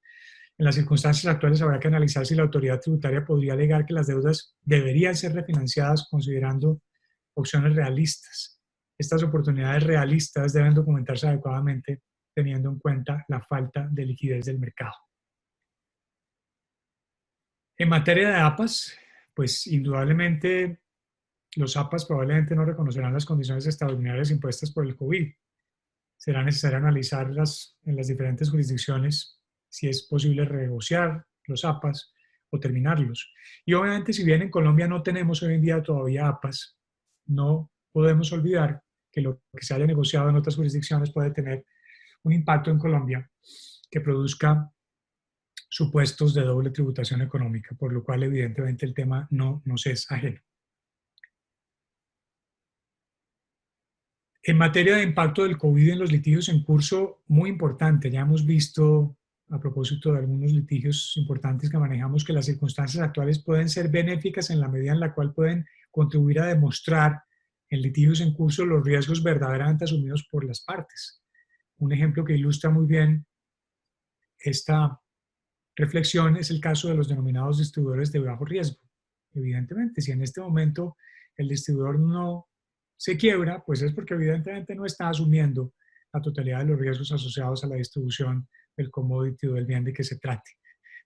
Speaker 1: en las circunstancias actuales habrá que analizar si la autoridad tributaria podría alegar que las deudas deberían ser refinanciadas considerando opciones realistas. Estas oportunidades realistas deben documentarse adecuadamente teniendo en cuenta la falta de liquidez del mercado. En materia de APAs, pues indudablemente los APAs probablemente no reconocerán las condiciones extraordinarias impuestas por el COVID. Será necesario analizarlas en las diferentes jurisdicciones si es posible renegociar los APAs o terminarlos. Y obviamente si bien en Colombia no tenemos hoy en día todavía APAs, no podemos olvidar que lo que se haya negociado en otras jurisdicciones puede tener un impacto en Colombia que produzca supuestos de doble tributación económica, por lo cual evidentemente el tema no nos es ajeno. En materia de impacto del COVID en los litigios en curso, muy importante, ya hemos visto a propósito de algunos litigios importantes que manejamos que las circunstancias actuales pueden ser benéficas en la medida en la cual pueden contribuir a demostrar en litigios en curso los riesgos verdaderamente asumidos por las partes. Un ejemplo que ilustra muy bien esta reflexión es el caso de los denominados distribuidores de bajo riesgo. Evidentemente, si en este momento el distribuidor no se quiebra, pues es porque evidentemente no está asumiendo la totalidad de los riesgos asociados a la distribución del commodity o del bien de que se trate.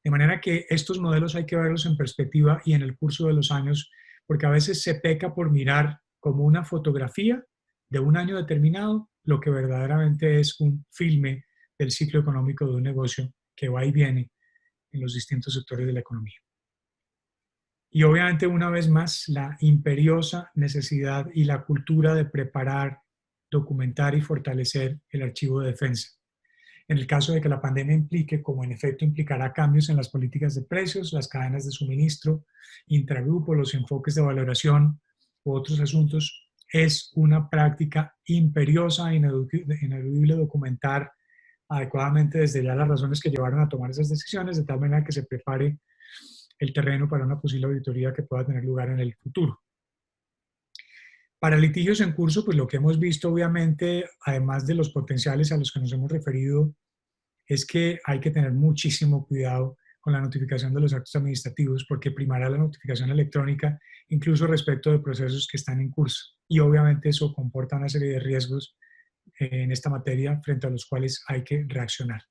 Speaker 1: De manera que estos modelos hay que verlos en perspectiva y en el curso de los años, porque a veces se peca por mirar como una fotografía de un año determinado lo que verdaderamente es un filme del ciclo económico de un negocio que va y viene en los distintos sectores de la economía. Y obviamente, una vez más, la imperiosa necesidad y la cultura de preparar, documentar y fortalecer el archivo de defensa. En el caso de que la pandemia implique, como en efecto implicará cambios en las políticas de precios, las cadenas de suministro, intragrupo, los enfoques de valoración u otros asuntos, es una práctica imperiosa e ineludible documentar adecuadamente desde ya las razones que llevaron a tomar esas decisiones, de tal manera que se prepare el terreno para una posible auditoría que pueda tener lugar en el futuro. Para litigios en curso, pues lo que hemos visto obviamente, además de los potenciales a los que nos hemos referido, es que hay que tener muchísimo cuidado con la notificación de los actos administrativos porque primará la notificación electrónica incluso respecto de procesos que están en curso. Y obviamente eso comporta una serie de riesgos en esta materia frente a los cuales hay que reaccionar.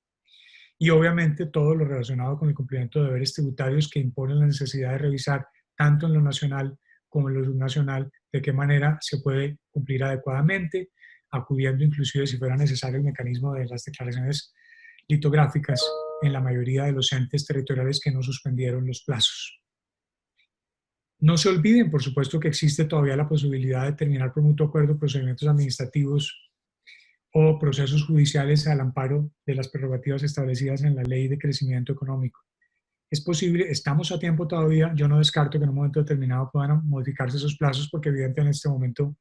Speaker 1: Y obviamente todo lo relacionado con el cumplimiento de deberes tributarios que imponen la necesidad de revisar tanto en lo nacional como en lo subnacional de qué manera se puede cumplir adecuadamente, acudiendo inclusive si fuera necesario el mecanismo de las declaraciones litográficas en la mayoría de los entes territoriales que no suspendieron los plazos. No se olviden, por supuesto, que existe todavía la posibilidad de terminar por mutuo acuerdo procedimientos administrativos o procesos judiciales al amparo de las prerrogativas establecidas en la Ley de Crecimiento Económico. Es posible, estamos a tiempo todavía, yo no descarto que en un momento determinado puedan modificarse esos plazos porque evidentemente en este momento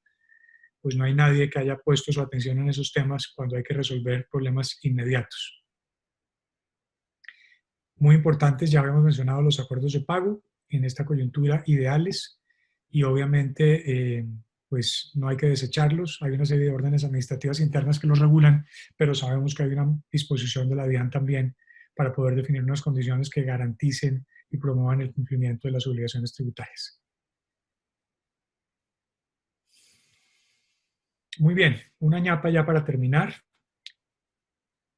Speaker 1: pues no hay nadie que haya puesto su atención en esos temas cuando hay que resolver problemas inmediatos. Muy importantes, ya habíamos mencionado los acuerdos de pago en esta coyuntura ideales y obviamente pues no hay que desecharlos. Hay una serie de órdenes administrativas internas que los regulan, pero sabemos que hay una disposición de la DIAN también para poder definir unas condiciones que garanticen y promuevan el cumplimiento de las obligaciones tributarias. Muy bien, una ñapa ya para terminar.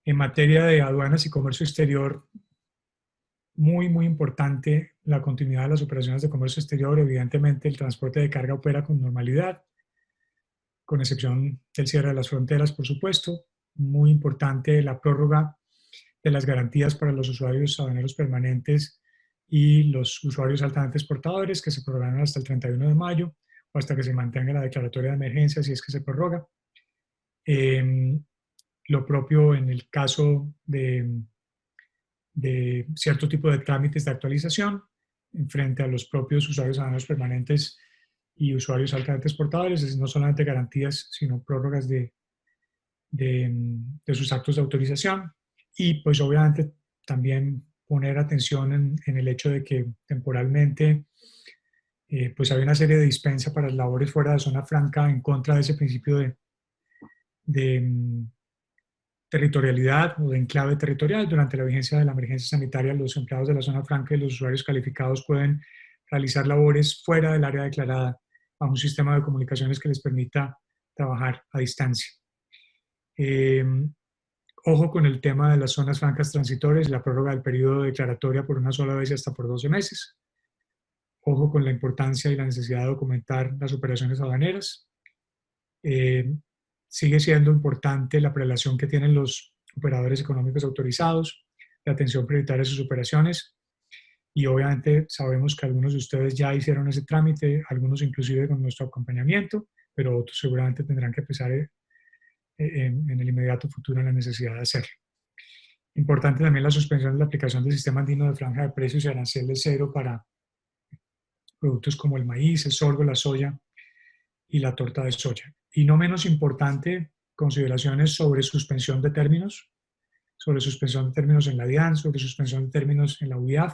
Speaker 1: En materia de aduanas y comercio exterior, muy importante la continuidad de las operaciones de comercio exterior. Evidentemente, el transporte de carga opera con normalidad, con excepción del cierre de las fronteras, por supuesto. Muy importante la prórroga de las garantías para los usuarios aduaneros permanentes y los usuarios altamente exportadores, que se prorrogarán hasta el 31 de mayo o hasta que se mantenga la declaratoria de emergencia, si es que se prorroga. Lo propio en el caso de de cierto tipo de trámites de actualización en frente a los propios usuarios aduaneros permanentes y usuarios altamente exportadores, es decir, no solamente garantías, sino prórrogas de sus actos de autorización. Y pues obviamente también poner atención en el hecho de que temporalmente pues hay una serie de dispensa para las labores fuera de zona franca en contra de ese principio de territorialidad o de enclave territorial. Durante la vigencia de la emergencia sanitaria, los empleados de la zona franca y los usuarios calificados pueden realizar labores fuera del área declarada bajo un sistema de comunicaciones que les permita trabajar a distancia. Ojo con el tema de las zonas francas transitorias y la prórroga del periodo de declaratoria por una sola vez y hasta por 12 meses. Ojo con la importancia y la necesidad de documentar las operaciones aduaneras. Sigue siendo importante la prelación que tienen los operadores económicos autorizados, la atención prioritaria a sus operaciones, y obviamente sabemos que algunos de ustedes ya hicieron ese trámite, algunos inclusive con nuestro acompañamiento, pero otros seguramente tendrán que empezar en el inmediato futuro en la necesidad de hacerlo. Importante también la suspensión de la aplicación del sistema andino de franja de precios y aranceles cero para productos como el maíz, el sorgo, la soya y la torta de soya. Y no menos importante, consideraciones sobre suspensión de términos en la DIAN, sobre suspensión de términos en la UIAF,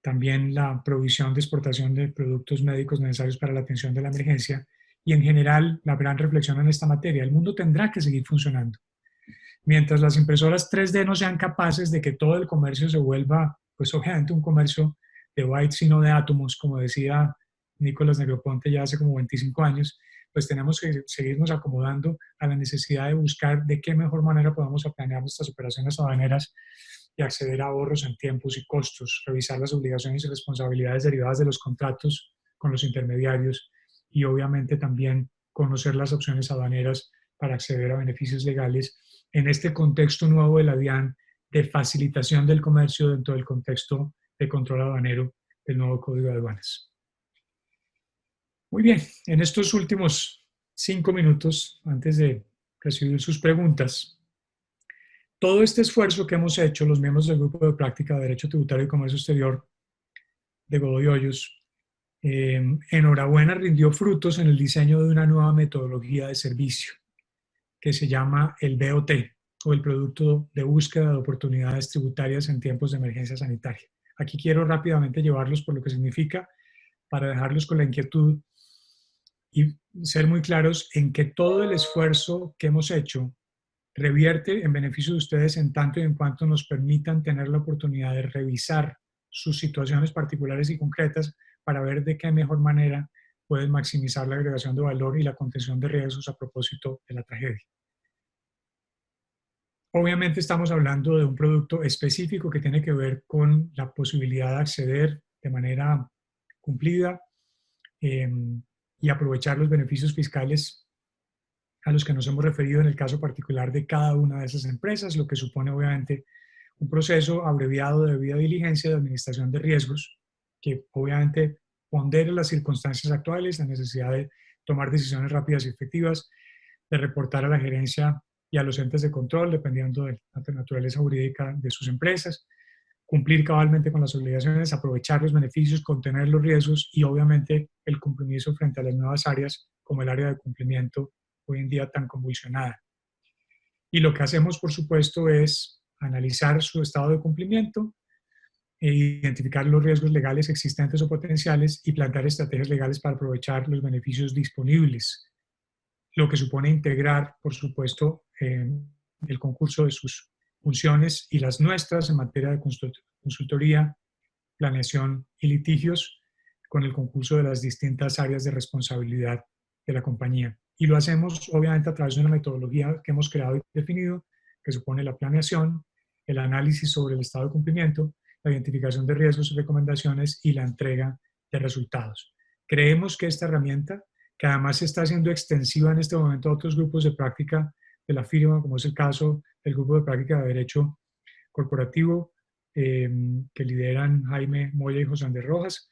Speaker 1: también la provisión de exportación de productos médicos necesarios para la atención de la emergencia y en general la gran reflexión en esta materia. El mundo tendrá que seguir funcionando. Mientras las impresoras 3D no sean capaces de que todo el comercio se vuelva, pues obviamente un comercio de bytes y no de átomos, como decía Nicolás Negroponte ya hace como 25 años, pues tenemos que seguirnos acomodando a la necesidad de buscar de qué mejor manera podamos planear nuestras operaciones aduaneras y acceder a ahorros en tiempos y costos, revisar las obligaciones y responsabilidades derivadas de los contratos con los intermediarios y obviamente también conocer las opciones aduaneras para acceder a beneficios legales en este contexto nuevo de la DIAN de facilitación del comercio dentro del contexto de control aduanero del nuevo Código de Aduanas. Muy bien, en estos últimos 5 minutos, antes de recibir sus preguntas, todo este esfuerzo que hemos hecho los miembros del Grupo de Práctica de Derecho Tributario y Comercio Exterior de Godoy Hoyos, enhorabuena, rindió frutos en el diseño de una nueva metodología de servicio que se llama el BOT, o el Producto de Búsqueda de Oportunidades Tributarias en Tiempos de Emergencia Sanitaria. Aquí quiero rápidamente llevarlos por lo que significa, para dejarlos con la inquietud y ser muy claros en que todo el esfuerzo que hemos hecho revierte en beneficio de ustedes en tanto y en cuanto nos permitan tener la oportunidad de revisar sus situaciones particulares y concretas para ver de qué mejor manera pueden maximizar la agregación de valor y la contención de riesgos a propósito de la tragedia. Obviamente estamos hablando de un producto específico que tiene que ver con la posibilidad de acceder de manera cumplida y aprovechar los beneficios fiscales a los que nos hemos referido en el caso particular de cada una de esas empresas, lo que supone obviamente un proceso abreviado de debida diligencia de administración de riesgos, que obviamente pondera las circunstancias actuales, la necesidad de tomar decisiones rápidas y efectivas, de reportar a la gerencia y a los entes de control, dependiendo de la naturaleza jurídica de sus empresas, cumplir cabalmente con las obligaciones, aprovechar los beneficios, contener los riesgos y obviamente el compromiso frente a las nuevas áreas como el área de cumplimiento hoy en día tan convulsionada. Y lo que hacemos, por supuesto, es analizar su estado de cumplimiento, identificar los riesgos legales existentes o potenciales y plantear estrategias legales para aprovechar los beneficios disponibles, lo que supone integrar, por supuesto, el concurso de sus funciones y las nuestras en materia de consultoría, planeación y litigios con el concurso de las distintas áreas de responsabilidad de la compañía. Y lo hacemos, obviamente, a través de una metodología que hemos creado y definido, que supone la planeación, el análisis sobre el estado de cumplimiento, la identificación de riesgos y recomendaciones y la entrega de resultados. Creemos que esta herramienta, que además se está haciendo extensiva en este momento a otros grupos de práctica de la firma, como es el caso del Grupo de Práctica de Derecho Corporativo, que lideran Jaime Moya y José Andrés Rojas,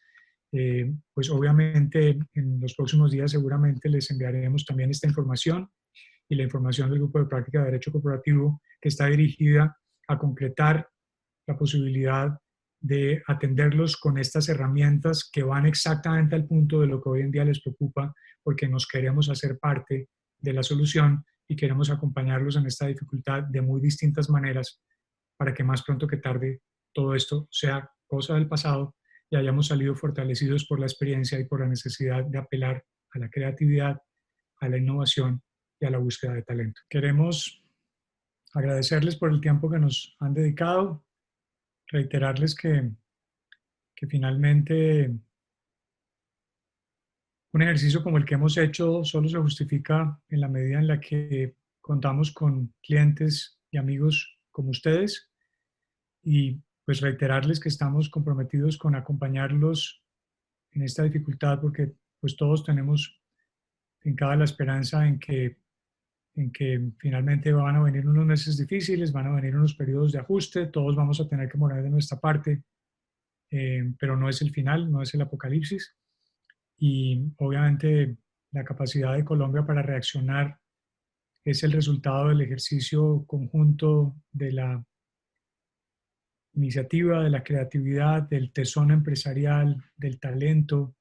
Speaker 1: pues obviamente en los próximos días seguramente les enviaremos también esta información y la información del Grupo de Práctica de Derecho Corporativo que está dirigida a concretar la posibilidad de atenderlos con estas herramientas que van exactamente al punto de lo que hoy en día les preocupa, porque nos queremos hacer parte de la solución y queremos acompañarlos en esta dificultad de muy distintas maneras para que más pronto que tarde todo esto sea cosa del pasado y hayamos salido fortalecidos por la experiencia y por la necesidad de apelar a la creatividad, a la innovación y a la búsqueda de talento. Queremos agradecerles por el tiempo que nos han dedicado, reiterarles que finalmente un ejercicio como el que hemos hecho solo se justifica en la medida en la que contamos con clientes y amigos como ustedes y pues reiterarles que estamos comprometidos con acompañarlos en esta dificultad porque pues todos tenemos fincada la esperanza en que finalmente van a venir unos meses difíciles, van a venir unos periodos de ajuste, todos vamos a tener que poner de nuestra parte, pero no es el final, no es el apocalipsis. Y obviamente la capacidad de Colombia para reaccionar es el resultado del ejercicio conjunto de la iniciativa, de la creatividad, del tesón empresarial, del talento,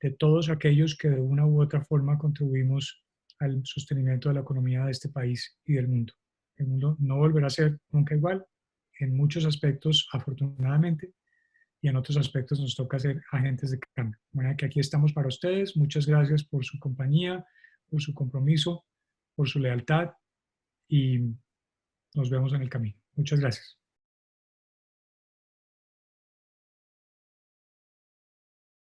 Speaker 1: de todos aquellos que de una u otra forma contribuimos al sostenimiento de la economía de este país y del mundo. El mundo no volverá a ser nunca igual en muchos aspectos, afortunadamente, y en otros aspectos nos toca ser agentes de cambio. De manera que aquí estamos para ustedes. Muchas gracias por su compañía, por su compromiso, por su lealtad y nos vemos en el camino. Muchas gracias.